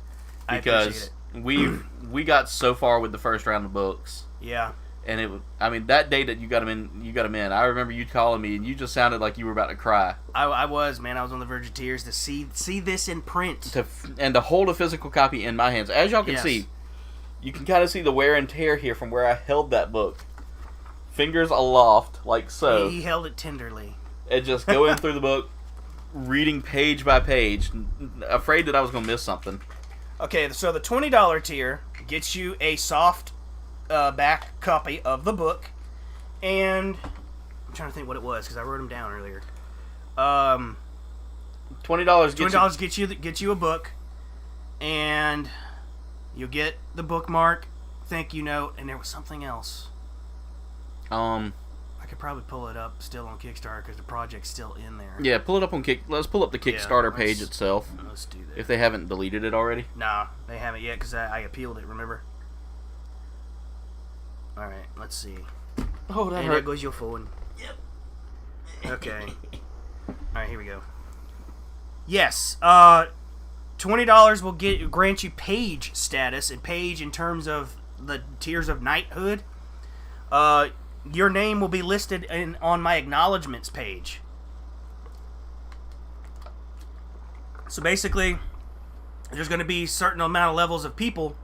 Because we got so far with the first round of books. Yeah. And that day that you got him in. I remember you calling me, and you just sounded like you were about to cry. I was, man. I was on the verge of tears to see this in print, and to hold a physical copy in my hands. As y'all can see, you can kind of see the wear and tear here from where I held that book, fingers aloft like so. He held it tenderly, and just going through the book, reading page by page, afraid that I was going to miss something. Okay, so the $20 tier gets you a soft back copy of the book, and I'm trying to think what it was because I wrote them down earlier. $20 gets you a book, and you'll get the bookmark, thank you note, and there was something else. I could probably pull it up still on Kickstarter because the project's still in there. Yeah, pull it up on Let's pull up the Kickstarter page itself. Let's do that. If they haven't deleted it already. Nah, they haven't yet because I appealed it. Remember? All right, let's see. Oh, that and hurt. There goes your phone. Yep. Okay. All right, here we go. Yes. $20 will grant you page status, and page in terms of the tiers of knighthood. Your name will be listed on my acknowledgments page. So basically, there's going to be a certain amount of levels of people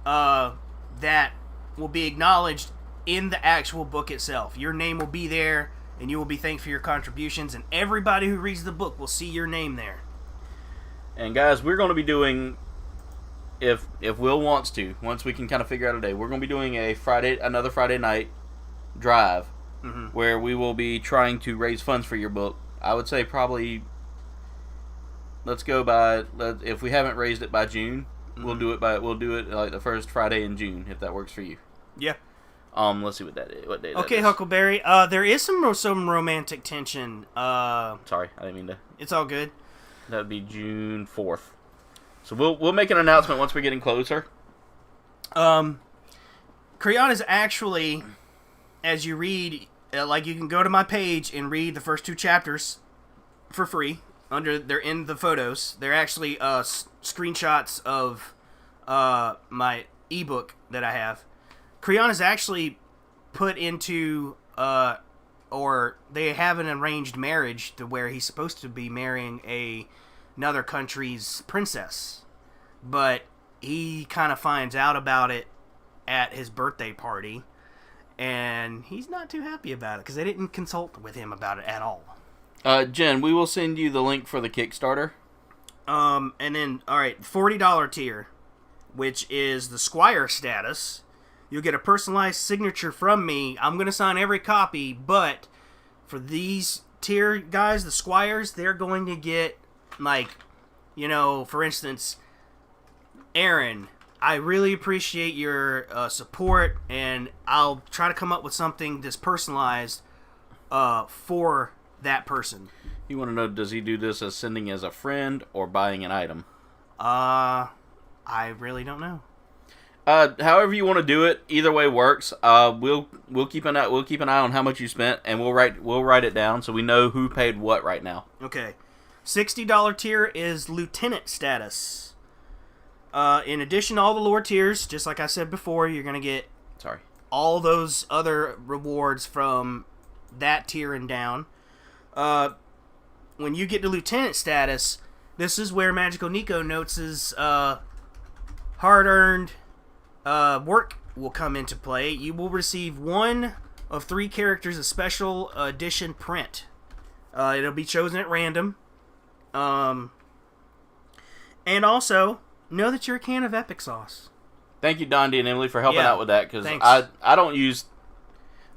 that will be acknowledged in the actual book itself. Your name will be there, and you will be thanked for your contributions, and everybody who reads the book will see your name there. And guys, we're going to be doing, if Will wants to, once we can kind of figure out a day, we're going to be doing another Friday night drive, where we will be trying to raise funds for your book. I would say probably, if we haven't raised it by June, we'll do it like the first Friday in June, if that works for you. Yeah. Let's see what day that is. Okay, Huckleberry. There is some romantic tension. Sorry, I didn't mean to. It's all good. That would be June 4th. So we'll make an announcement once we're getting closer. Crayon is actually, as you read, you can go to my page and read the first 2 chapters for free. They're in the photos. They're actually screenshots of my ebook that I have. Crayon is actually put into, or they have an arranged marriage to where he's supposed to be marrying another country's princess. But he kind of finds out about it at his birthday party, and he's not too happy about it because they didn't consult with him about it at all. Jen, we will send you the link for the Kickstarter. And then, alright, $40 tier, which is the Squire status. You'll get a personalized signature from me. I'm going to sign every copy, but for these tier guys, the Squires, they're going to get, for instance, Aaron, I really appreciate your support, and I'll try to come up with something that's personalized for that person. You want to know, does he do this as sending as a friend or buying an item? I really don't know. However you want to do it, either way works. We'll keep an eye on how much you spent, and we'll write it down so we know who paid what right now. Okay, $60 tier is lieutenant status. In addition to all the lower tiers, just like I said before, you're gonna get all those other rewards from that tier and down. When you get to lieutenant status, this is where Magical Nico notes his hard-earned work will come into play. You will receive 1 of 3 characters of special edition print. It'll be chosen at random. And also, know that you're a can of epic sauce. Thank you, Dondi and Emily, for helping Yeah, out with that, because thanks. I don't use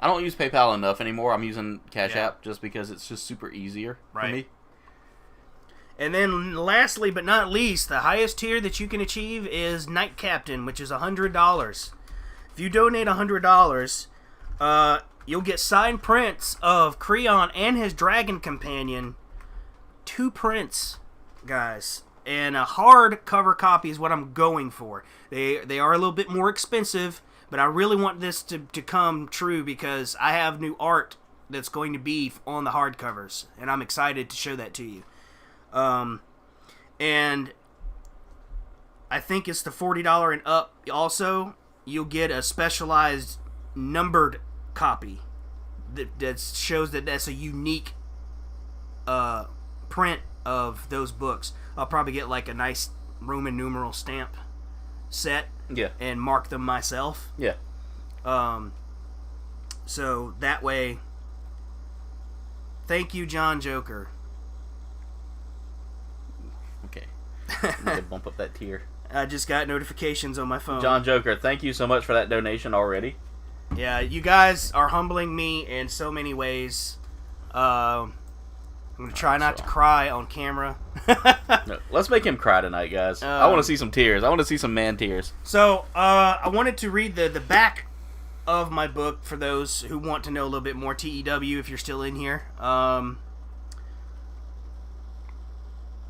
PayPal enough anymore. I'm using Cash App just because it's just super easier for me. And then lastly but not least, the highest tier that you can achieve is Knight Captain, which is $100. If you donate $100, you'll get signed prints of Creon and his dragon companion. 2 prints, guys. And a hardcover copy is what I'm going for. They are a little bit more expensive, but I really want this to come true because I have new art that's going to be on the hardcovers, and I'm excited to show that to you. And I think it's the $40 and up. Also, you'll get a specialized numbered copy that shows that that's a unique print of those books. I'll probably get like a nice Roman numeral stamp set and mark them myself. Yeah. So that way, thank you, John Joker. Okay. I'm going to bump up that tier. I just got notifications on my phone. John Joker, thank you so much for that donation already. Yeah, you guys are humbling me in so many ways. I'm going to try not to cry on camera. No, let's make him cry tonight, guys. I want to see some tears. I want to see some man tears. So, I wanted to read the back of my book for those who want to know a little bit more. TEW, if you're still in here.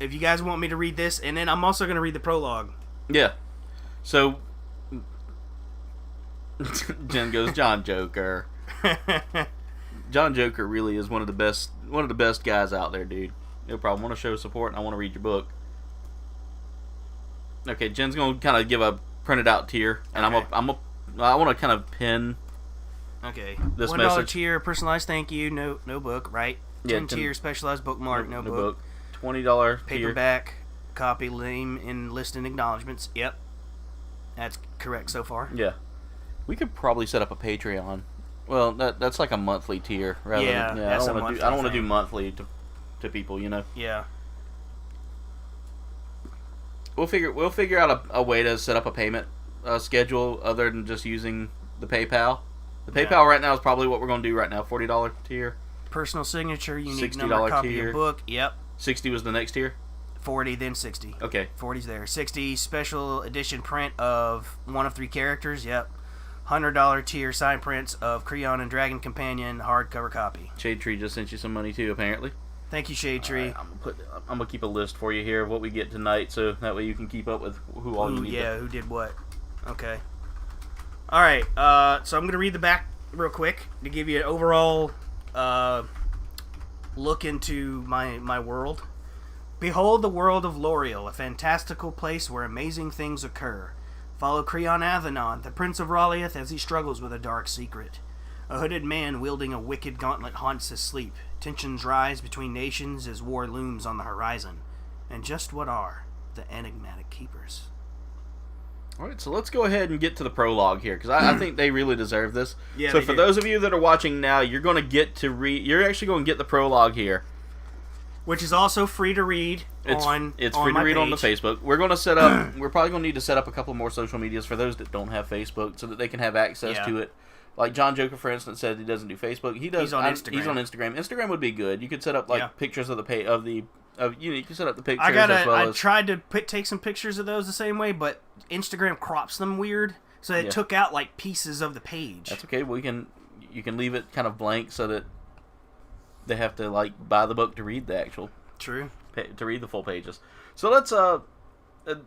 If you guys want me to read this, and then I'm also going to read the prologue. Yeah. So, Jen goes, John Joker. John Joker really is one of the best guys out there, dude. No problem. Want to show support, and I want to read your book. Okay, Jen's gonna kind of give a printed out tier, and I want to kind of pin. Okay. This $1 message. tier, personalized thank you, no book, right? Yeah, 10 tier, specialized bookmark, no book. book. $20 tier. Paperback copy, name and list and acknowledgments. Yep, that's correct so far. Yeah, we could probably set up a Patreon. Well, that's like a monthly tier, rather than I don't want to do monthly to people, you know. Yeah. We'll figure out a way to set up a payment schedule other than just using the PayPal. The PayPal right now is probably what we're going to do right now. $40 tier. Personal signature, unique $60 number, copy tier. of book. Yep. 60 was the next tier. 40, then 60. Okay. 40's there. 60 special edition print of 1 of 3 characters. Yep. $100 tier sign prints of Creon and Dragon Companion hardcover copy. Shade Tree just sent you some money too, apparently. Thank you, Shade Tree. Right, I'm gonna keep a list for you here of what we get tonight, so that way you can keep up with who all you need. Yeah, who did what? Okay. All right. So I'm gonna read the back real quick to give you an overall look into my world. Behold the world of L'Oreal, a fantastical place where amazing things occur. Follow Creon Athenon, the Prince of Raliath, as he struggles with a dark secret. A hooded man wielding a wicked gauntlet haunts his sleep. Tensions rise between nations as war looms on the horizon. And just what are the enigmatic keepers? Alright, so let's go ahead and get to the prologue here, because I think they really deserve this. Yeah, so for those of you that are watching now, you're going to get to read. You're actually going to get the prologue here, which is also free to read on It's free to read on the Facebook. We're going to set up. We're probably going to need to set up a couple more social medias for those that don't have Facebook, so that they can have access to it. Like John Joker, for instance, said he doesn't do Facebook. He does. He's on Instagram. He's on Instagram. Instagram would be good. You could set up pictures of the you can set up the pictures. I tried to take some pictures of those the same way, but Instagram crops them weird, so it took out like pieces of the page. That's okay. You can leave it kind of blank so that they have to like buy the book to read the actual. True. To read the full pages. So let's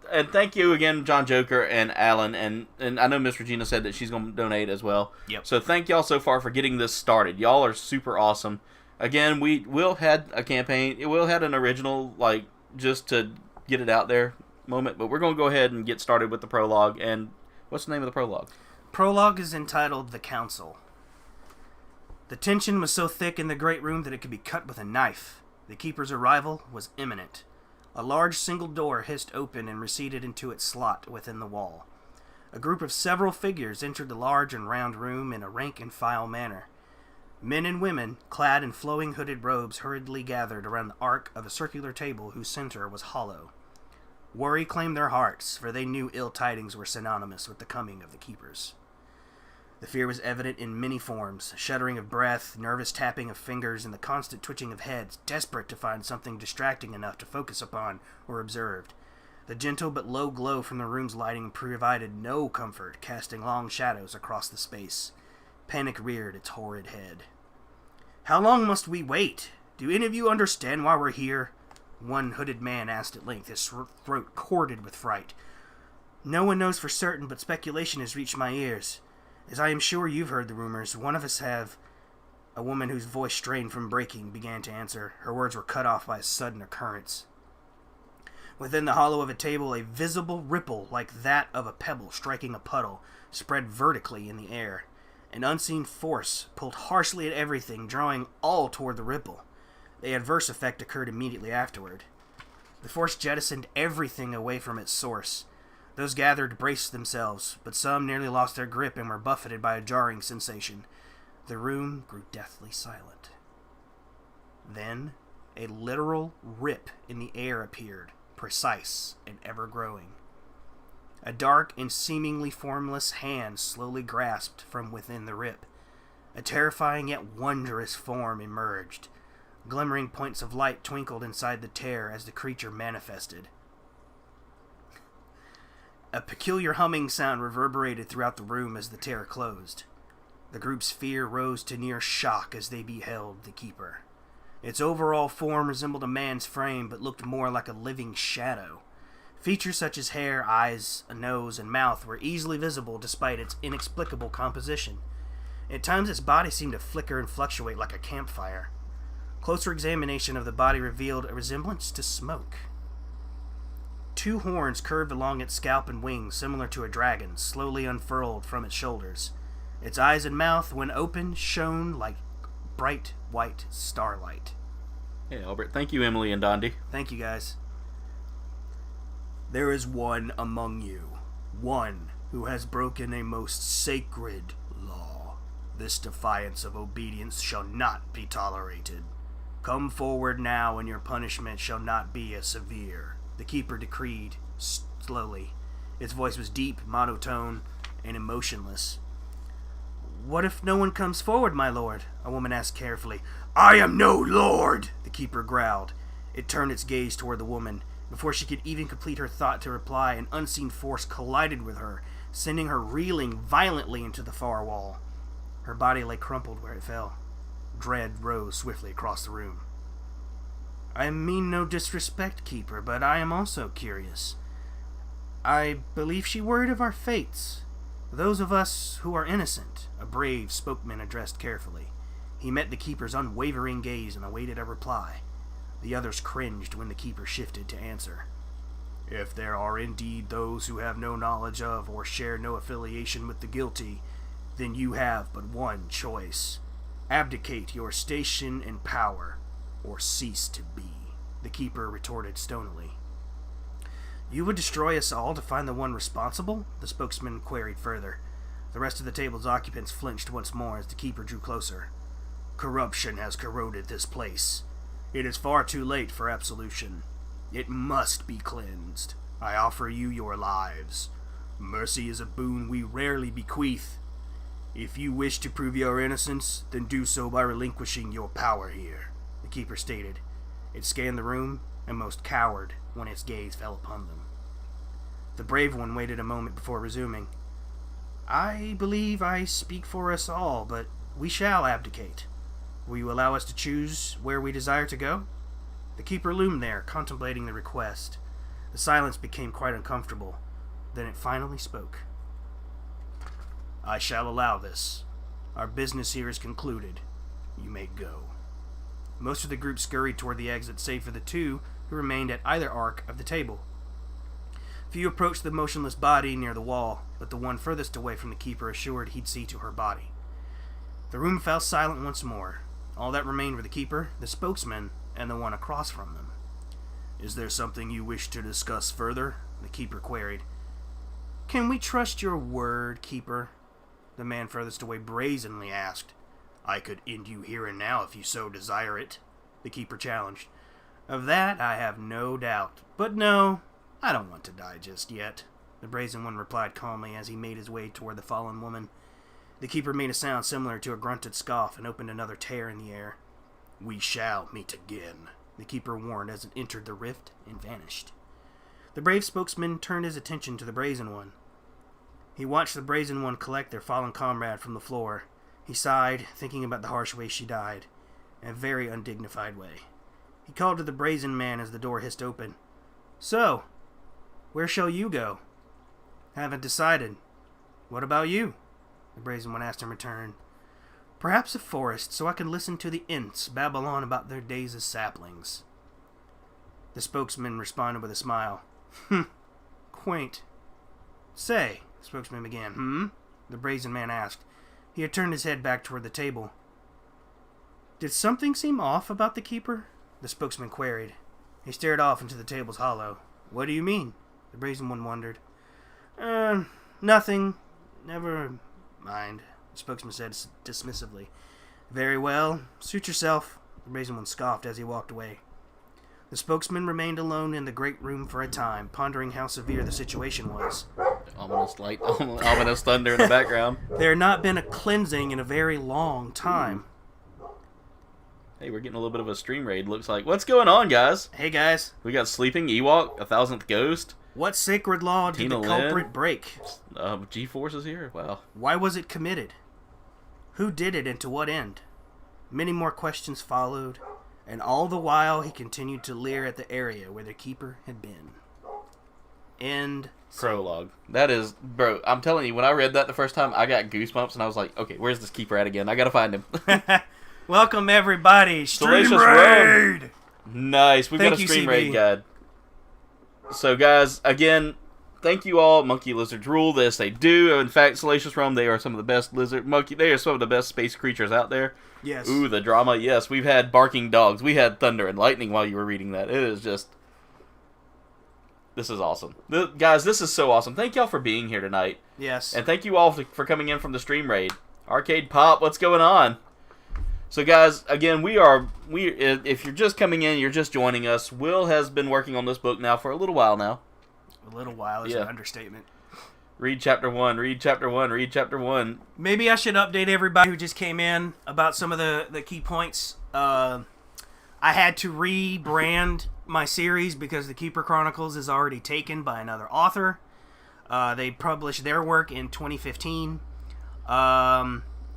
and thank you again, John Joker and Alan, and I know Miss Regina said that she's going to donate as well. Yep. So thank y'all so far for getting this started. Y'all are super awesome. Again, Will had a campaign. Will had an original, like, just to get it out there moment, but we're going to go ahead and get started with the prologue. And what's the name of the prologue? Prologue is entitled The Council. The tension was so thick in the great room that it could be cut with a knife. The keeper's arrival was imminent. A large single door hissed open and receded into its slot within the wall. A group of several figures entered the large and round room in a rank-and-file manner. Men and women, clad in flowing hooded robes, hurriedly gathered around the arc of a circular table whose center was hollow. Worry claimed their hearts, for they knew ill tidings were synonymous with the coming of the keepers. The fear was evident in many forms, shuddering of breath, nervous tapping of fingers, and the constant twitching of heads, desperate to find something distracting enough to focus upon or observed. The gentle but low glow from the room's lighting provided no comfort, casting long shadows across the space. Panic reared its horrid head. "How long must we wait? Do any of you understand why we're here?" One hooded man asked at length, his throat corded with fright. "No one knows for certain, but speculation has reached my ears. As I am sure you've heard the rumors, one of us have..." A woman whose voice strained from breaking began to answer. Her words were cut off by a sudden occurrence. Within the hollow of a table, a visible ripple like that of a pebble striking a puddle spread vertically in the air. An unseen force pulled harshly at everything, drawing all toward the ripple. The adverse effect occurred immediately afterward. The force jettisoned everything away from its source. Those gathered braced themselves, but some nearly lost their grip and were buffeted by a jarring sensation. The room grew deathly silent. Then, a literal rip in the air appeared, precise and ever-growing. A dark and seemingly formless hand slowly grasped from within the rip. A terrifying yet wondrous form emerged. Glimmering points of light twinkled inside the tear as the creature manifested. A peculiar humming sound reverberated throughout the room as the tear closed. The group's fear rose to near shock as they beheld the Keeper. Its overall form resembled a man's frame, but looked more like a living shadow. Features such as hair, eyes, a nose, and mouth were easily visible despite its inexplicable composition. At times its body seemed to flicker and fluctuate like a campfire. Closer examination of the body revealed a resemblance to smoke. 2 horns curved along its scalp and wings, similar to a dragon, slowly unfurled from its shoulders. Its eyes and mouth, when open, shone like bright white starlight. Hey, Albert. Thank you, Emily and Dondi. Thank you, guys. "There is one among you, one who has broken a most sacred law. This defiance of obedience shall not be tolerated. Come forward now, and your punishment shall not be as severe," the Keeper decreed, slowly. Its voice was deep, monotone, and emotionless. "What if no one comes forward, my lord?" a woman asked carefully. "I am no lord," the Keeper growled. It turned its gaze toward the woman. Before she could even complete her thought to reply, an unseen force collided with her, sending her reeling violently into the far wall. Her body lay crumpled where it fell. Dread rose swiftly across the room. "I mean no disrespect, Keeper, but I am also curious. I believe she worried of our fates. Those of us who are innocent," a brave spokesman addressed carefully. He met the Keeper's unwavering gaze and awaited a reply. The others cringed when the Keeper shifted to answer. "If there are indeed those who have no knowledge of or share no affiliation with the guilty, then you have but one choice. Abdicate your station and power, or cease to be," the Keeper retorted stonily. "You would destroy us all to find the one responsible?" the spokesman queried further. The rest of the table's occupants flinched once more as the Keeper drew closer. "Corruption has corroded this place. It is far too late for absolution. It must be cleansed. I offer you your lives. Mercy is a boon we rarely bequeath. If you wish to prove your innocence, then do so by relinquishing your power here," the Keeper stated. It scanned the room and most cowered when its gaze fell upon them. The brave one waited a moment before resuming. "I believe I speak for us all, but we shall abdicate. Will you allow us to choose where we desire to go?" The Keeper loomed there, contemplating the request. The silence became quite uncomfortable. Then it finally spoke. "I shall allow this. Our business here is concluded. You may go." Most of the group scurried toward the exit, save for the 2 who remained at either arc of the table. Few approached the motionless body near the wall, but the one furthest away from the Keeper assured he'd see to her body. The room fell silent once more. All that remained were the Keeper, the spokesman, and the one across from them. "Is there something you wish to discuss further?" the Keeper queried. "Can we trust your word, Keeper?" the man furthest away brazenly asked. "I could end you here and now if you so desire it," the Keeper challenged. "Of that I have no doubt. But no, I don't want to die just yet, the Brazen One replied calmly as he made his way toward the fallen woman. The Keeper made a sound similar to a grunted scoff and opened another tear in the air. We shall meet again, the Keeper warned as it entered the rift and vanished. The brave spokesman turned his attention to the Brazen One. He watched the Brazen One collect their fallen comrade from the floor. He sighed, thinking about the harsh way she died, in a very undignified way. He called to the Brazen Man as the door hissed open. So, where shall you go? Haven't decided. What about you? The Brazen One asked in return. Perhaps a forest, so I can listen to the Ints babble on about their days as saplings. The spokesman responded with a smile. Quaint. Say, the spokesman began. The Brazen Man asked. He had turned his head back toward the table. Did something seem off about the Keeper? The spokesman queried. He stared off into the table's hollow. What do you mean? The Brazen One wondered. Nothing. Never mind, the spokesman said dismissively. Very well. Suit yourself, the Brazen One scoffed as he walked away. The spokesman remained alone in the great room for a time, pondering how severe the situation was. Ominous thunder in the background. There had not been a cleansing in a very long time. Hey, we're getting a little bit of a stream raid, looks like. What's going on, guys? Hey, guys. We got Sleeping Ewok, 1000th Ghost. What sacred law did Tina the culprit Lynn. break? G-Force is here? Wow. Why was it committed? Who did it and to what end? Many more questions followed, and all the while he continued to leer at the area where the Keeper had been. End. Prologue. That is, bro, I'm telling you, when I read that the first time, I got goosebumps, and I was like, okay, where's this Keeper at again? I gotta find him. Welcome, everybody. Stream Salacious raid! Nice. We've got a Thank you, stream CB. raid guide. So, guys, again, thank you all. Monkey lizards rule. This they do. In fact, Salacious Rome, they are some of the best they are some of the best space creatures out there. Yes. Ooh, the drama. Yes, we've had barking dogs. We had thunder and lightning while you were reading that. It is just... This is awesome. Guys, this is so awesome. Thank y'all for being here tonight. Yes. And thank you all for coming in from the stream raid. Arcade Pop, what's going on? So, guys, again, if you're just coming in, you're just joining us, Will has been working on this book now for a little while now. A little while is an understatement. Read chapter 1, read chapter 1, read chapter 1. Maybe I should update everybody who just came in about some of the key points. I had to rebrand my series because the Keeper Chronicles is already taken by another author. They published their work in 2015.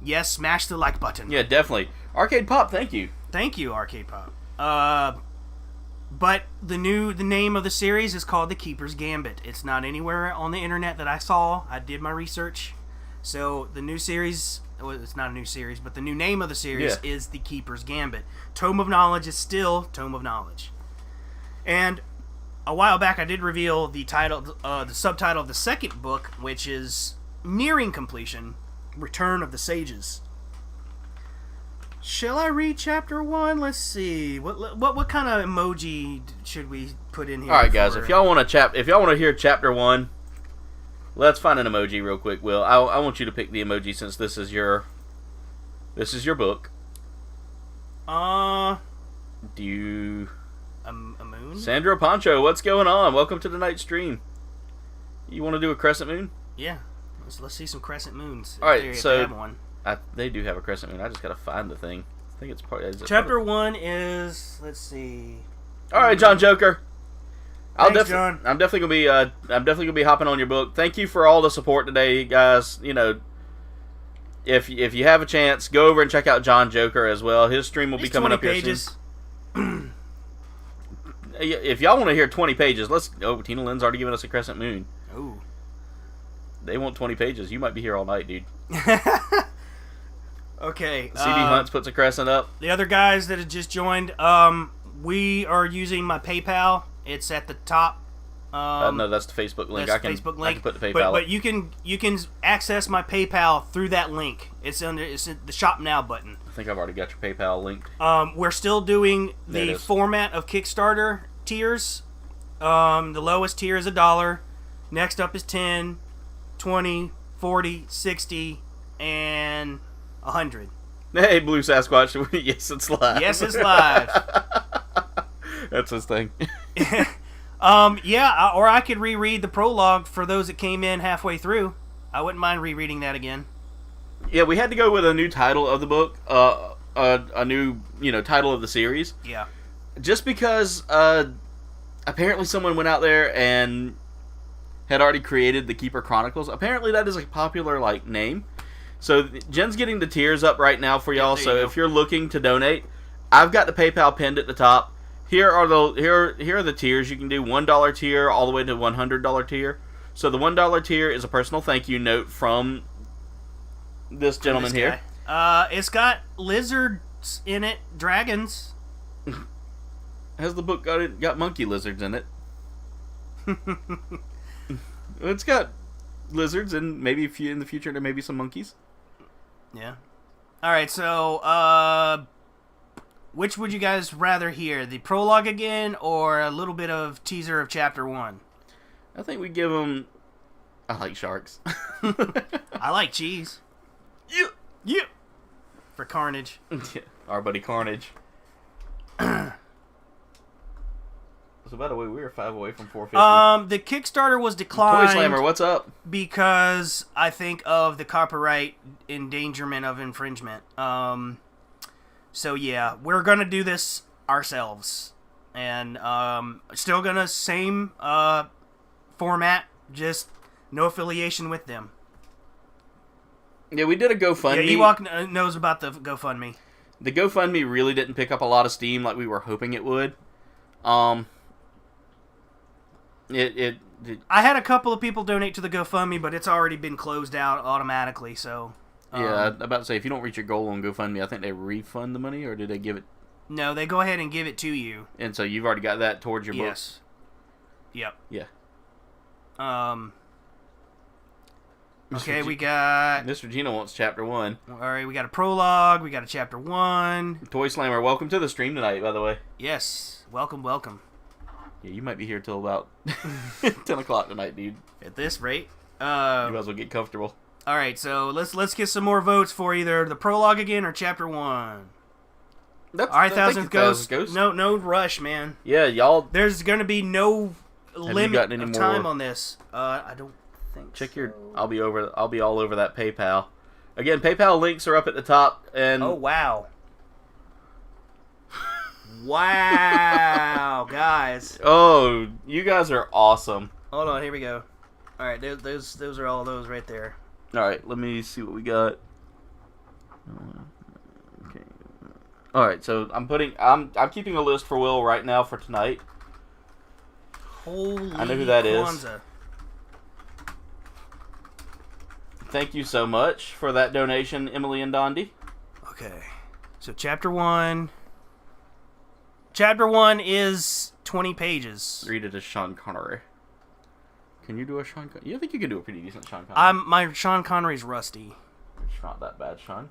Yes, smash the like button. Yeah, definitely. Arcade Pop, thank you. Thank you, Arcade Pop. But the name of the series is called The Keeper's Gambit. It's not anywhere on the internet that I saw. I did my research. So the new series, well, it's not a new series, but the new name of the series is The Keeper's Gambit. Tome of Knowledge is still Tome of Knowledge. And a while back I did reveal the title, the subtitle of the second book, which is nearing completion, Return of the Sages. Shall I read chapter 1? Let's see. What kind of emoji should we put in here? All right, guys. If y'all want to hear chapter 1, let's find an emoji real quick. Will, I want you to pick the emoji since this is your book. Do you? A moon? Sandro Pancho, what's going on? Welcome to tonight's stream. You want to do a crescent moon? Yeah. Let's see some crescent moons. All right, so one. They do have a crescent moon. I just gotta find the thing. I think it's part. Chapter 1 is, let's see. All right, John Joker. Thanks, John. I'm definitely gonna be hopping on your book. Thank you for all the support today, guys. You know, if you have a chance, go over and check out John Joker as well. His stream will be coming up here soon. If y'all want to hear 20 pages, Tina Lynn's already given us a crescent moon. Ooh. They want 20 pages. You might be here all night, dude. Okay. CB Hunts puts a crescent up. The other guys that have just joined, we are using my PayPal. It's at the top. No, that's the Facebook link. I can put the PayPal. But you can access my PayPal through that link. It's in the Shop Now button. I think I've already got your PayPal linked. We're still doing the format of Kickstarter tiers. The lowest tier is $1. Next up is 10, 20, 40, 60, and 100. Hey, Blue Sasquatch. Yes, it's live. Yes, it's live. That's his thing. Yeah, or I could reread the prologue for those that came in halfway through. I wouldn't mind rereading that again. Yeah, we had to go with a new title of the book, a new title of the series. Yeah. Just because apparently someone went out there and had already created the Keeper Chronicles. Apparently that is a popular name. So Jen's getting the tiers up right now for y'all. So if you're looking to donate, I've got the PayPal pinned at the top. Here are the tiers you can do. $1 tier all the way to $100 tier. So the $1 tier is a personal thank you note from this gentleman here. It's got lizards in it, dragons. Has the book got monkey lizards in it? It's got lizards and maybe in the future there may be some monkeys. Yeah. All right, so which would you guys rather hear? The prologue again or a little bit of teaser of chapter 1? I think we give them... I like sharks. I like cheese. Yeah. For Carnage. Our buddy Carnage. So by the way, we were 5 away from 450. The Kickstarter was declined. Toy Slammer, what's up? Because I think of the copyright endangerment of infringement. So yeah, we're gonna do this ourselves, and still gonna same format, just no affiliation with them. Yeah, we did a GoFundMe. Yeah, Ewok knows about the GoFundMe. The GoFundMe really didn't pick up a lot of steam like we were hoping it would. I had a couple of people donate to the GoFundMe, but it's already been closed out automatically, so... yeah, I'm about to say, if you don't reach your goal on GoFundMe, I think they refund the money, or do they give it... No, they go ahead and give it to you. And so you've already got that towards your book? Yes. Yep. Yeah. Okay, we got... Mr. Gino wants chapter 1. Alright, we got a prologue, we got a chapter 1. Toy Slammer, welcome to the stream tonight, by the way. Yes, welcome. Yeah, you might be here till about 10 o'clock tonight, dude. At this rate. You might as well get comfortable. Alright, so let's get some more votes for either the prologue again or chapter 1. Alright, Thousandth Ghost. No rush, man. Yeah, y'all... There's gonna be no limit of time on this. I don't think Check your... I'll be all over that PayPal. Again, PayPal links are up at the top, and... Oh, wow. Wow, guys. Oh, you guys are awesome. Hold on, here we go. Alright, those are all those right there. Alright, let me see what we got. Okay. Alright, so I'm keeping a list for Will right now for tonight. Holy I know who that Kwanzaa. is. Thank you so much for that donation, Emily and Dondi. Okay. So chapter 1. Chapter 1 is 20 pages. Read it as Sean Connery. Can you do a Sean Connery? You think you can do a pretty decent Sean Connery? My Sean Connery's rusty. It's not that bad, Sean.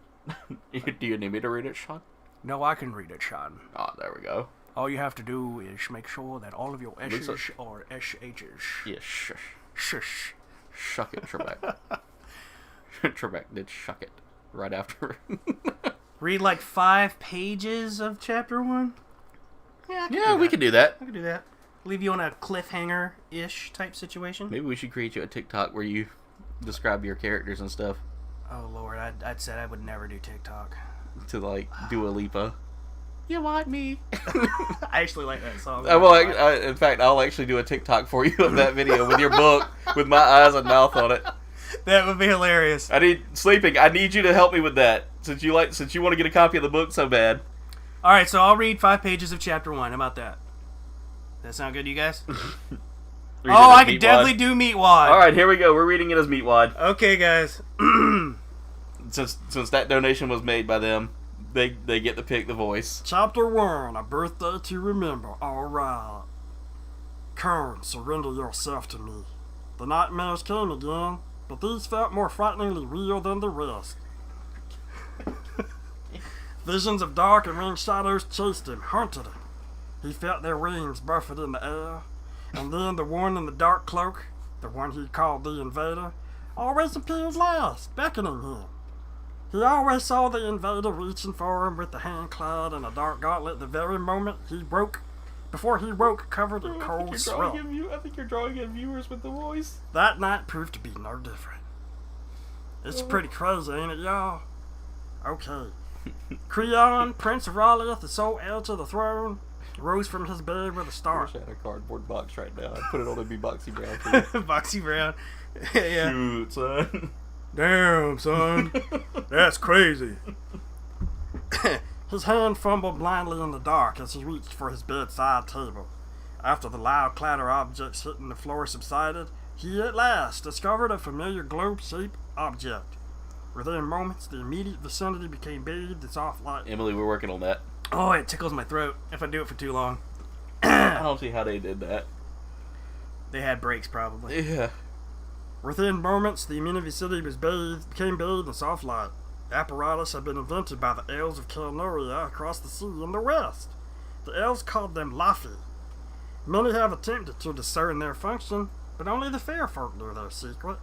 Do you need me to read it, Sean? No, I can read it, Sean. Oh, there we go. All you have to do is make sure that all of your S's are SH's. Yeah, shush. Shush. Shuck it, Trebek. Trebek did shuck it right after. Read like 5 pages of chapter 1? Yeah, we can do that. I can do that. Leave you on a cliffhanger-ish type situation. Maybe we should create you a TikTok where you describe your characters and stuff. Oh, Lord. I'd said I would never do TikTok. To, like, Dua Lipa. You want me? I actually like that song. In fact, I'll actually do a TikTok for you of that video with your book with my eyes and mouth on it. That would be hilarious. I need you to help me with that since you want to get a copy of the book so bad. All right, so I'll read 5 pages of chapter 1. How about that? That sound good to you guys? I can definitely do Meatwad. All right, here we go. We're reading it as Meatwad. Okay, guys. Since that donation was made by them, they get to pick the voice. Chapter 1, A Birthday to Remember. Alright. Kern, surrender yourself to me. The nightmares came again, but these felt more frighteningly real than the rest. Visions of dark and winged shadows chased him, haunted him. He felt their wings buffet in the air, and then the one in the dark cloak, the one he called the Invader, always appeared last, beckoning him. He always saw the Invader reaching for him with the hand clad in a dark gauntlet the very moment he broke before he woke covered in I cold think sweat. I think you're drawing in viewers with the voice. That night proved to be no different. It's pretty crazy, ain't it, y'all? Okay. Creon, Prince of Raleigh the sole heir to the throne, rose from his bed with a I start. wish I had a cardboard box right now. I'd put it on and be Boxy Brown for you. Boxy Brown. Yeah. Shoot, son. Damn, son. That's crazy. His hand fumbled blindly in the dark as he reached for his bedside table. After the loud clatter of objects hitting the floor subsided, he at last discovered a familiar globe-shaped object. Within moments, the immediate vicinity became bathed in soft light. Emily, we're working on that. Oh, it tickles my throat if I do it for too long. I don't see how they did that. They had breaks, probably. Yeah. Within moments, the immediate vicinity became bathed in soft light. Apparatus had been invented by the elves of Kelnoria across the sea in the west. The elves called them Laffy. Many have attempted to discern their function, but only the fair folk knew their secret.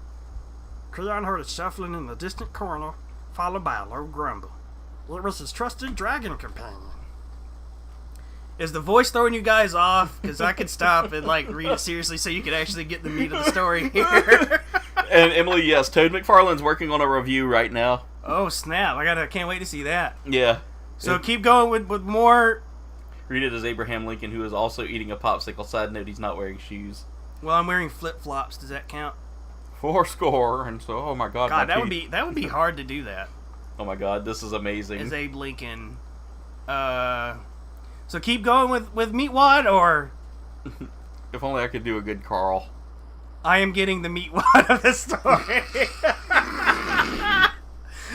Creon heard a shuffling in the distant corner, followed by a low grumble. It was his trusted dragon companion. Is the voice throwing you guys off? Because I could stop and read it seriously so you could actually get the meat of the story here. And Emily, yes, Toad McFarlane's working on a review right now. Oh snap! I can't wait to see that. Yeah. So keep going with more. Read it as Abraham Lincoln, who is also eating a popsicle. Side note, he's not wearing shoes. Well, I'm wearing flip flops. Does that count? 4 and so, oh my god. God, my that teeth. would be hard to do that. Oh my god, this is amazing. As Abe Lincoln. So keep going with Meatwad, or If only I could do a good Carl. I am getting the Meatwad of the story.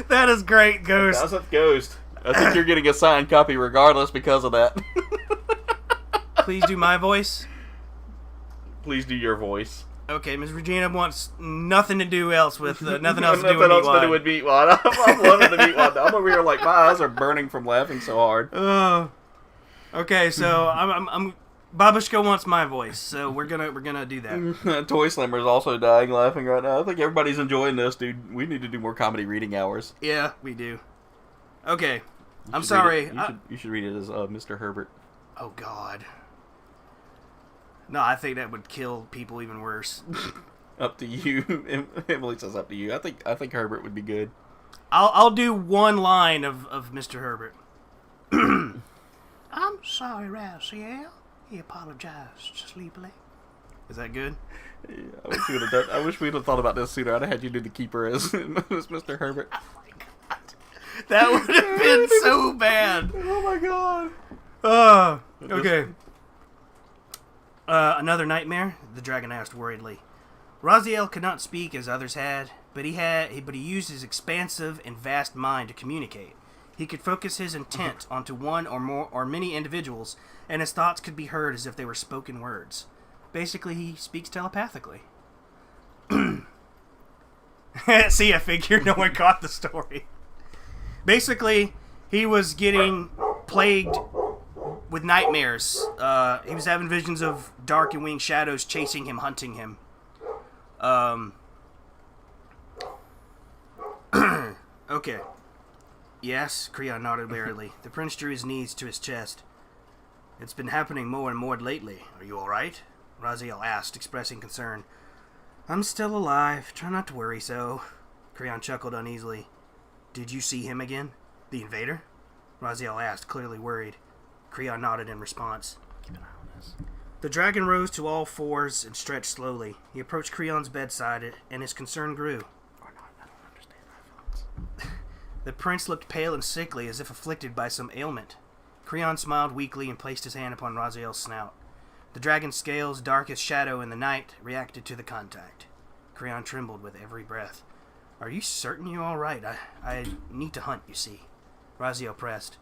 That is great, Ghost. That's a Ghost. I think you're getting a signed copy regardless because of that. Please do my voice. Please do your voice. Okay, Miss Regina wants nothing to do else with nothing else to do Nothing with else to do Meatwad. with Meatwad. I'm loving the Meatwad. I'm over here like my eyes are burning from laughing so hard. Okay, so I'm Babushka wants my voice, so we're gonna do that. Toy Slammer's also dying laughing right now. I think everybody's enjoying this, dude. We need to do more comedy reading hours. Yeah, we do. Okay, I'm should sorry. read it- You should read it as Mr. Herbert. Oh God. No, I think that would kill people even worse. Up to you. Emily says up to you. I think Herbert would be good. I'll do one line of Mr. Herbert. I'm sorry, Raziel. He apologized sleepily. Is that good? Yeah, I wish we'd have thought about this sooner. I'd have had you do the keeper as Mr. Herbert. Oh my God. That would have been so bad. Oh my god. Okay. Another nightmare? The dragon asked worriedly. Raziel could not speak as others had, but he used his expansive and vast mind to communicate. He could focus his intent onto one or many individuals, and his thoughts could be heard as if they were spoken words. Basically, he speaks telepathically. See, I figured no one caught the story. Basically, he was getting plagued with nightmares. He was having visions of dark and winged shadows chasing him, hunting him. Okay. Yes, Creon nodded wearily. The prince drew his knees to his chest. It's been happening more and more lately. Are you alright? Raziel asked, expressing concern. I'm still alive. Try not to worry so. Creon chuckled uneasily. Did you see him again? The invader? Raziel asked, clearly worried. Creon nodded in response. Keep an eye on this. The dragon rose to all fours and stretched slowly. He approached Creon's bedside, and his concern grew. Or not, I don't understand my feelings. The prince looked pale and sickly, as if afflicted by some ailment. Creon smiled weakly and placed his hand upon Raziel's snout. The dragon's scales, dark as shadow in the night, reacted to the contact. Creon trembled with every breath. Are you certain you're all right? I need to hunt, you see. Raziel pressed.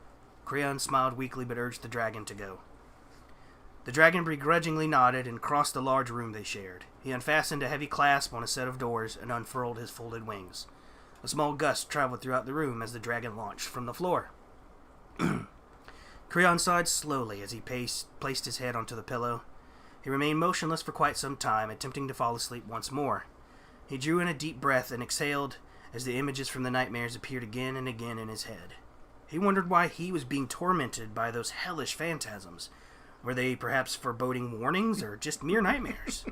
Creon smiled weakly but urged the dragon to go. The dragon begrudgingly nodded and crossed the large room they shared. He unfastened a heavy clasp on a set of doors and unfurled his folded wings. A small gust traveled throughout the room as the dragon launched from the floor. Creon sighed slowly as he placed his head onto the pillow. He remained motionless for quite some time, attempting to fall asleep once more. He drew in a deep breath and exhaled as the images from the nightmares appeared again and again in his head. He wondered why he was being tormented by those hellish phantasms. Were they perhaps foreboding warnings or just mere nightmares?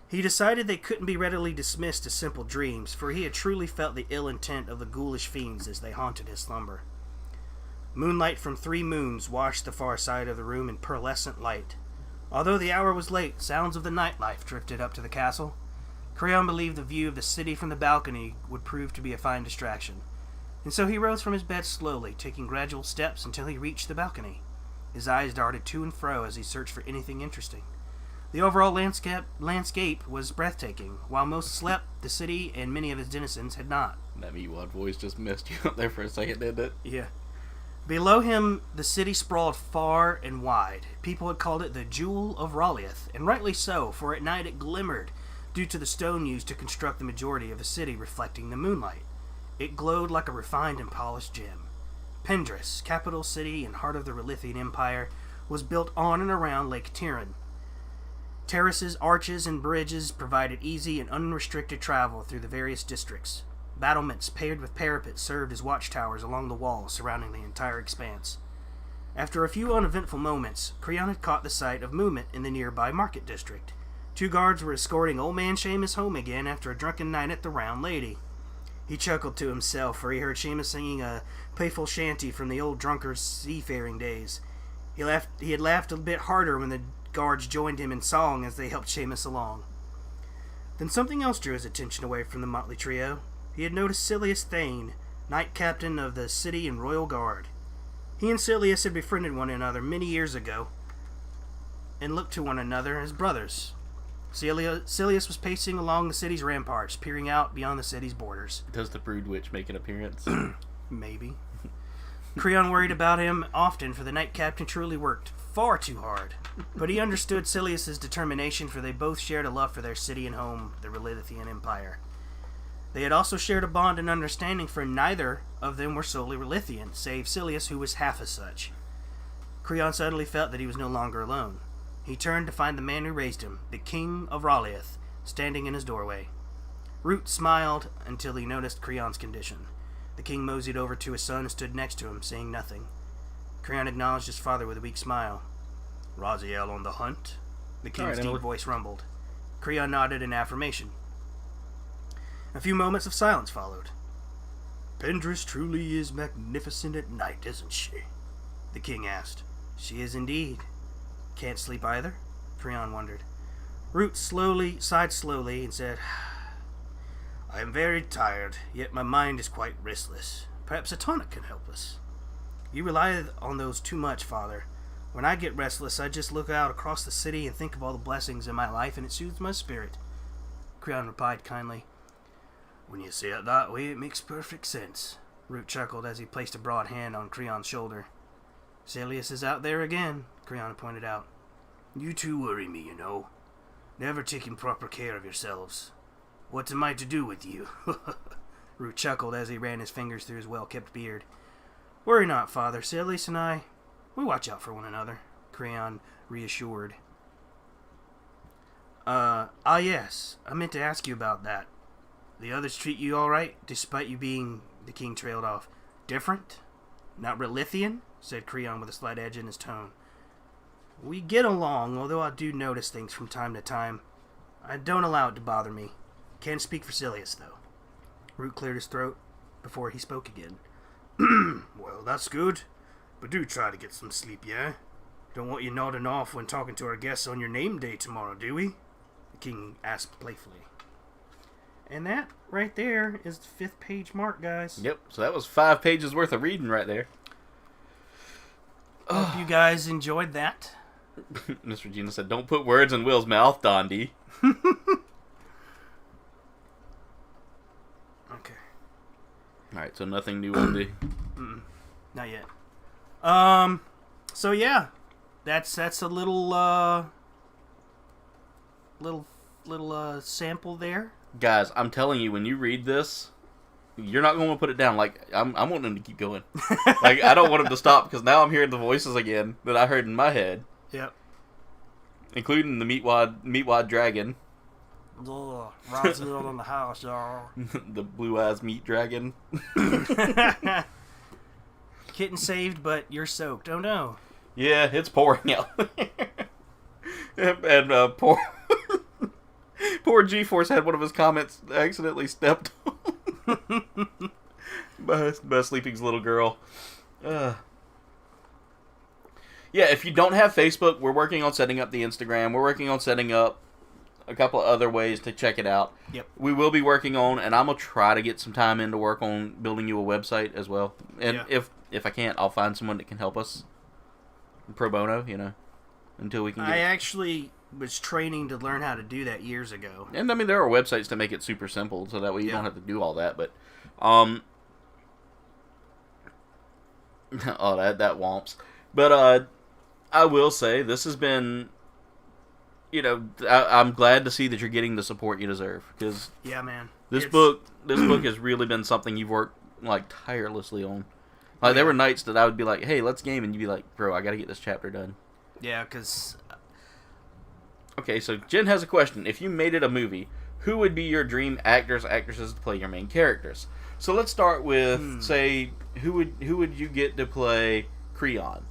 He decided they couldn't be readily dismissed as simple dreams, for he had truly felt the ill intent of the ghoulish fiends as they haunted his slumber. Moonlight from 3 moons washed the far side of the room in pearlescent light. Although the hour was late, sounds of the nightlife drifted up to the castle. Creon believed the view of the city from the balcony would prove to be a fine distraction, and so he rose from his bed slowly, taking gradual steps until he reached the balcony. His eyes darted to and fro as he searched for anything interesting. The overall landscape was breathtaking. While most slept, the city and many of its denizens had not. That Meatwad voice just missed you up there for a second, didn't it? Yeah. Below him, the city sprawled far and wide. People had called it the Jewel of Raleigh, and rightly so, for at night it glimmered due to the stone used to construct the majority of the city reflecting the moonlight. It glowed like a refined and polished gem. Pendris, capital city and heart of the Ralithian Empire, was built on and around Lake Tyrian. Terraces, arches, and bridges provided easy and unrestricted travel through the various districts. Battlements paired with parapets served as watchtowers along the walls surrounding the entire expanse. After a few uneventful moments, Creon had caught the sight of movement in the nearby market district. 2 guards were escorting old man Seamus home again after a drunken night at the Round Lady. He chuckled to himself, for he heard Seamus singing a playful shanty from the old drunkard's seafaring days. He had laughed a bit harder when the guards joined him in song as they helped Seamus along. Then something else drew his attention away from the motley trio. He had noticed Silius Thane, knight captain of the city and royal guard. He and Silius had befriended one another many years ago, and looked to one another as brothers. Silius was pacing along the city's ramparts, peering out beyond the city's borders. Does the Brood Witch make an appearance? Maybe. Creon worried about him often, for the knight captain truly worked far too hard. But he understood Silius's determination, for they both shared a love for their city and home, the Ralithian Empire. They had also shared a bond and understanding, for neither of them were solely Ralithian, save Silius, who was half as such. Creon suddenly felt that he was no longer alone. He turned to find the man who raised him, the King of Raleigh, standing in his doorway. Root smiled until he noticed Creon's condition. The king moseyed over to his son and stood next to him, saying nothing. Creon acknowledged his father with a weak smile. "Raziel on the hunt?" The king's deep voice rumbled. Creon nodded in affirmation. A few moments of silence followed. "Pendris truly is magnificent at night, isn't she?" the king asked. "She is indeed." "Can't sleep either?" Creon wondered. Root sighed slowly and said, "I am very tired, yet my mind is quite restless. Perhaps a tonic can help us." "You rely on those too much, father. When I get restless, I just look out across the city and think of all the blessings in my life, and it soothes my spirit." Creon replied kindly, "When you say it that way, it makes perfect sense." Root chuckled as he placed a broad hand on Creon's shoulder. "Silius is out there again," Creon pointed out. "You two worry me, you know. Never taking proper care of yourselves. What am I to do with you?" Root chuckled as he ran his fingers through his well-kept beard. "Worry not, father. Silius and I, we watch out for one another," Creon reassured. Yes. I meant to ask you about that. The others treat you all right, despite you being..." The king trailed off. "Different? Not Ralithian?" said Creon with a slight edge in his tone. "We get along, although I do notice things from time to time. I don't allow it to bother me. Can't speak for Silius, though." Root cleared his throat before he spoke again. "Well, that's good. But do try to get some sleep, yeah? Don't want you nodding off when talking to our guests on your name day tomorrow, do we?" the king asked playfully. And that right there is the 5th page mark, guys. Yep, so that was 5 pages worth of reading right there. Hope you guys enjoyed that. Mr. Gina said, "Don't put words in Will's mouth, Dondi." Okay. Alright, so nothing new on the... Not yet. So yeah, that's a little sample there. Guys, I'm telling you, when you read this, you're not going to put it down. Like, I'm wanting him to keep going. Like, I don't want him to stop, because now I'm hearing the voices again that I heard in my head. Yep. Including the Meatwad Dragon. Yeah, Raziel in the house, y'all. The Blue Eyes Meat Dragon. Kitten saved, but you're soaked. Oh no. Yeah, it's pouring out there. And poor G-Force had one of his comments accidentally stepped on by Sleeping's little girl. Yeah, if you don't have Facebook, we're working on setting up the Instagram. We're working on setting up a couple of other ways to check it out. Yep. We will be working on, and I'm going to try to get some time in to work on building you a website as well. And if I can't, I'll find someone that can help us. Pro bono, until we can get... I actually was training to learn how to do that years ago. And, I mean, there are websites to make it super simple, so that way you don't have to do all that, but... oh, that womps. But, I will say, this has been... I'm glad to see that you're getting the support you deserve, because... Yeah, man. This book has really been something you've worked, tirelessly on. There were nights that I would be like, hey, let's game, and you'd be like, bro, I gotta get this chapter done. Yeah, because... Okay, so Jen has a question. If you made it a movie, who would be your dream actors, actresses to play your main characters? So let's start with, say, who would you get to play Creon?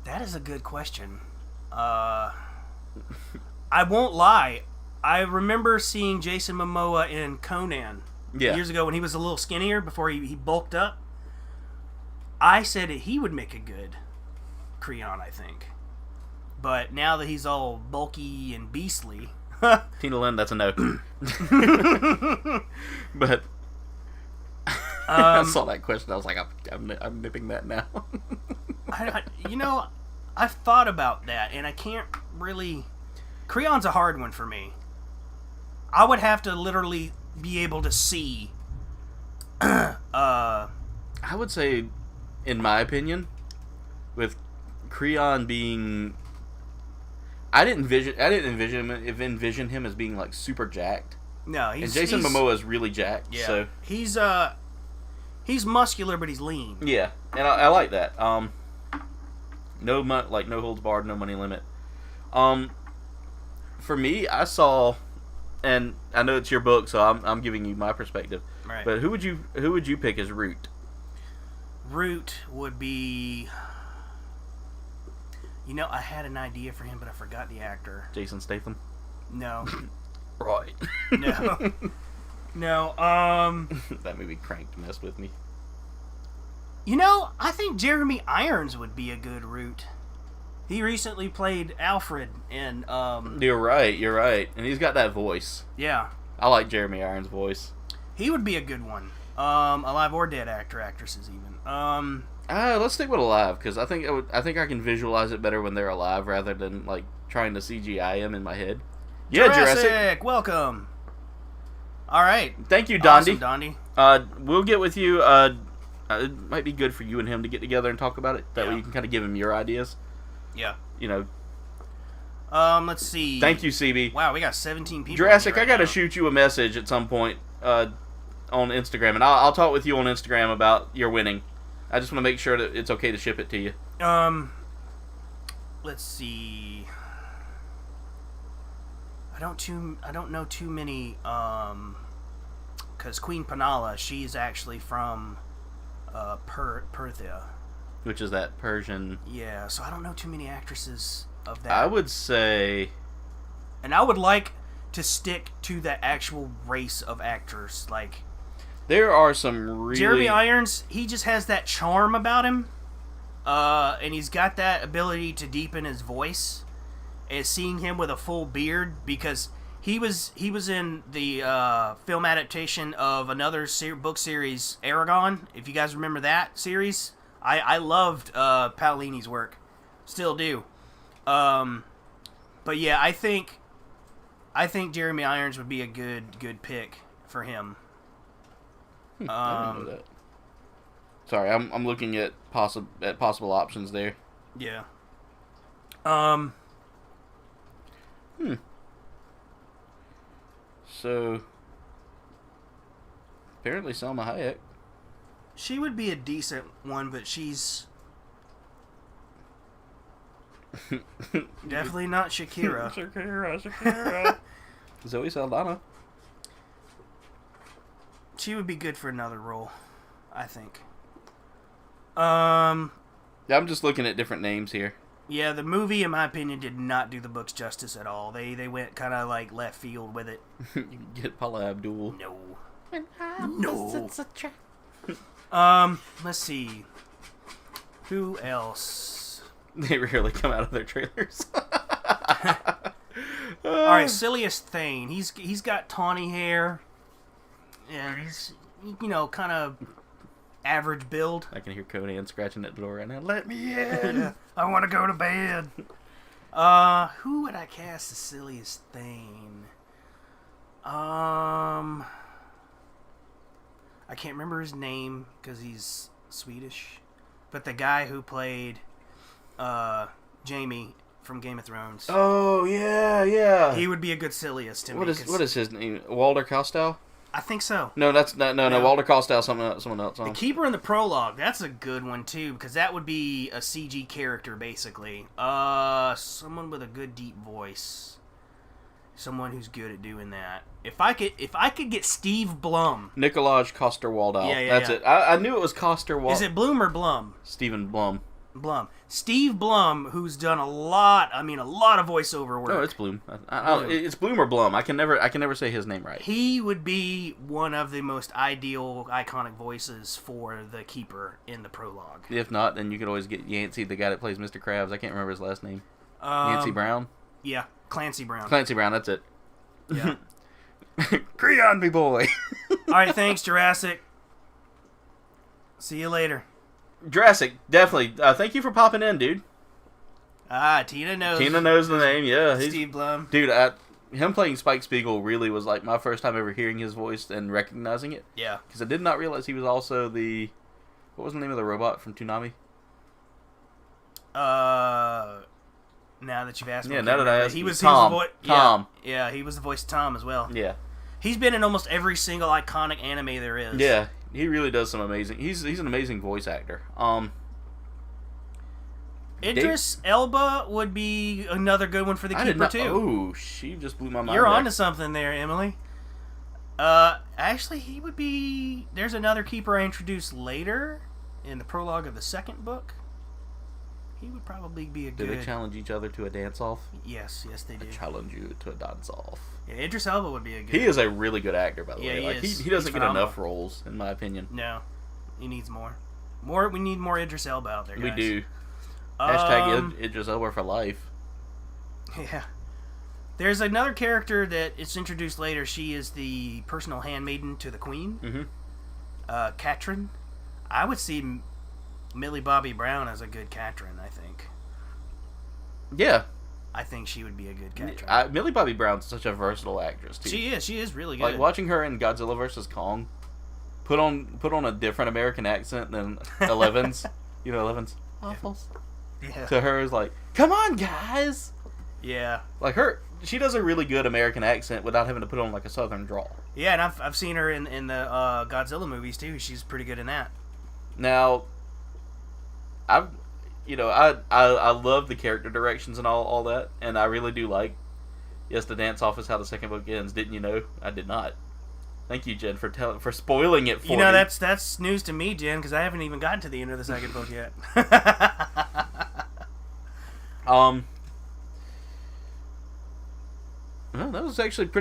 That is a good question. I won't lie. I remember seeing Jason Momoa in Conan years ago when he was a little skinnier before he bulked up. I said that he would make a good Creon, I think. But now that he's all bulky and beastly... Tina Lynn, that's a no. But... I saw that question. I was like, I'm nipping that now. I've thought about that, and I can't really... Creon's a hard one for me. I would have to literally be able to see... I would say, in my opinion, with Creon being... I didn't envision him as being, super jacked. No, and Jason Momoa is really jacked. Yeah. So. He's muscular, but he's lean. Yeah, and I like that. No holds barred, no money limit. For me, I saw, and I know it's your book, so I'm giving you my perspective. Right. But who would you pick as Root? Root would be... I had an idea for him, but I forgot the actor. Jason Statham? No. Right. No. No, That movie Cranked messed with me. I think Jeremy Irons would be a good Root. He recently played Alfred in, You're right. And he's got that voice. Yeah. I like Jeremy Irons' voice. He would be a good one. Alive or dead actresses even. Let's stick with alive, because I think I can visualize it better when they're alive rather than trying to CGI them in my head. Yeah, Jurassic. Welcome. All right. Thank you, Dondi. Awesome, Dondi. We'll get with you. It might be good for you and him to get together and talk about it. That way you can kind of give him your ideas. Yeah. Let's see. Thank you, CB. Wow, we got 17 people. Jurassic, right I got to now. shoot you a message at some point on Instagram, and I'll talk with you on Instagram about your winning. I just want to make sure that it's okay to ship it to you. Let's see. I don't know too many. Because Queen Panala, she's actually from Perthia. Which is that Persian... Yeah, so I don't know too many actresses of that. I would say... And I would like to stick to the actual race of actors. There are some really... Jeremy Irons, he just has that charm about him. And he's got that ability to deepen his voice. And seeing him with a full beard, because he was in the film adaptation of another book series, Aragon. If you guys remember that series, I loved Paolini's work, still do. But yeah, I think Jeremy Irons would be a good pick for him. I didn't know that. Sorry, I'm looking at possible options there. Yeah. So, apparently Salma Hayek. She would be a decent one, but she's definitely not Shakira. Shakira. Zoe Saldana. She would be good for another role, I think. I'm just looking at different names here. Yeah, the movie, in my opinion, did not do the books justice at all. They went kind of like left field with it. You can get Paula Abdul. No. No. Let's see. Who else? They rarely come out of their trailers. All right, Silliest Thane. He's got tawny hair, and he's kind of average build. I can hear Conan scratching at the door right now. Let me in. I want to go to bed. Who would I cast the Silliest Thane? I can't remember his name because he's Swedish, but the guy who played Jaime from Game of Thrones. Oh yeah. He would be a good Silliest to me. What is his name? Walter Kostow? I think so. No, that's not. No. Walter Kostow. Someone else. The Keeper in the prologue. That's a good one too because that would be a CG character basically. Someone with a good deep voice. Someone who's good at doing that. If I could get Steve Blum. Nikolaj Coster-Waldau. Yeah, That's it. I knew it was Coster-Waldau. Is it Bloom or Blum? Stephen Blum. Blum. Steve Blum, who's done a lot of voiceover work. No, it's Bloom. It's Bloom or Blum. I can never say his name right. He would be one of the most ideal, iconic voices for the Keeper in the prologue. If not, then you could always get Yancey, the guy that plays Mr. Krabs. I can't remember his last name. Yancey Brown? Yeah, Clancy Brown. Clancy Brown, that's it. Yeah. Creon, me boy. All right, thanks, Jurassic. See you later. Jurassic, definitely. Thank you for popping in, dude. Tina knows. Tina knows the name, yeah. Steve Blum. Dude, him playing Spike Spiegel really was like my first time ever hearing his voice and recognizing it. Yeah. Because I did not realize he was also what was the name of the robot from Toonami? Now that you've asked me. Yeah, now that I asked he you. was Tom. Tom. Yeah, he was the voice of Tom as well. Yeah. He's been in almost every single iconic anime there is. Yeah, he really does some amazing. He's an amazing voice actor. Idris Elba would be another good one for the Keeper too. Oh, she just blew my mind. You're onto something there, Emily. Actually, he would be. There's another Keeper I introduced later in the prologue of the second book. He would probably be a good. Do they challenge each other to a dance-off? Yes, they do. I challenge you to a dance-off. Yeah, Idris Elba would be a good. He is a really good actor, by the way. Yeah, he doesn't get enough roles, in my opinion. No, he needs more. We need more Idris Elba out there, guys. We do. Hashtag Idris Elba for life. Yeah. There's another character that is introduced later. She is the personal handmaiden to the Queen. Mm-hmm. Katrin. I would see Millie Bobby Brown as a good Katrin, I think. Yeah. I think she would be a good Katrin. Millie Bobby Brown's such a versatile actress, too. She is really good. Like, watching her in Godzilla vs. Kong, put on a different American accent than Eleven's. You know Eleven's? Waffles. Yeah. To her is like, come on, guys! Yeah. Like, she does a really good American accent without having to put on, like, a southern drawl. Yeah, and I've seen her in the Godzilla movies, too. She's pretty good in that. Now, I love the character directions and all that, and I really do like. Yes, the dance off is how the second book ends. Didn't you know? I did not. Thank you, Jen, for spoiling it for me. That's news to me, Jen, because I haven't even gotten to the end of the second book yet. Well, that was actually pretty good.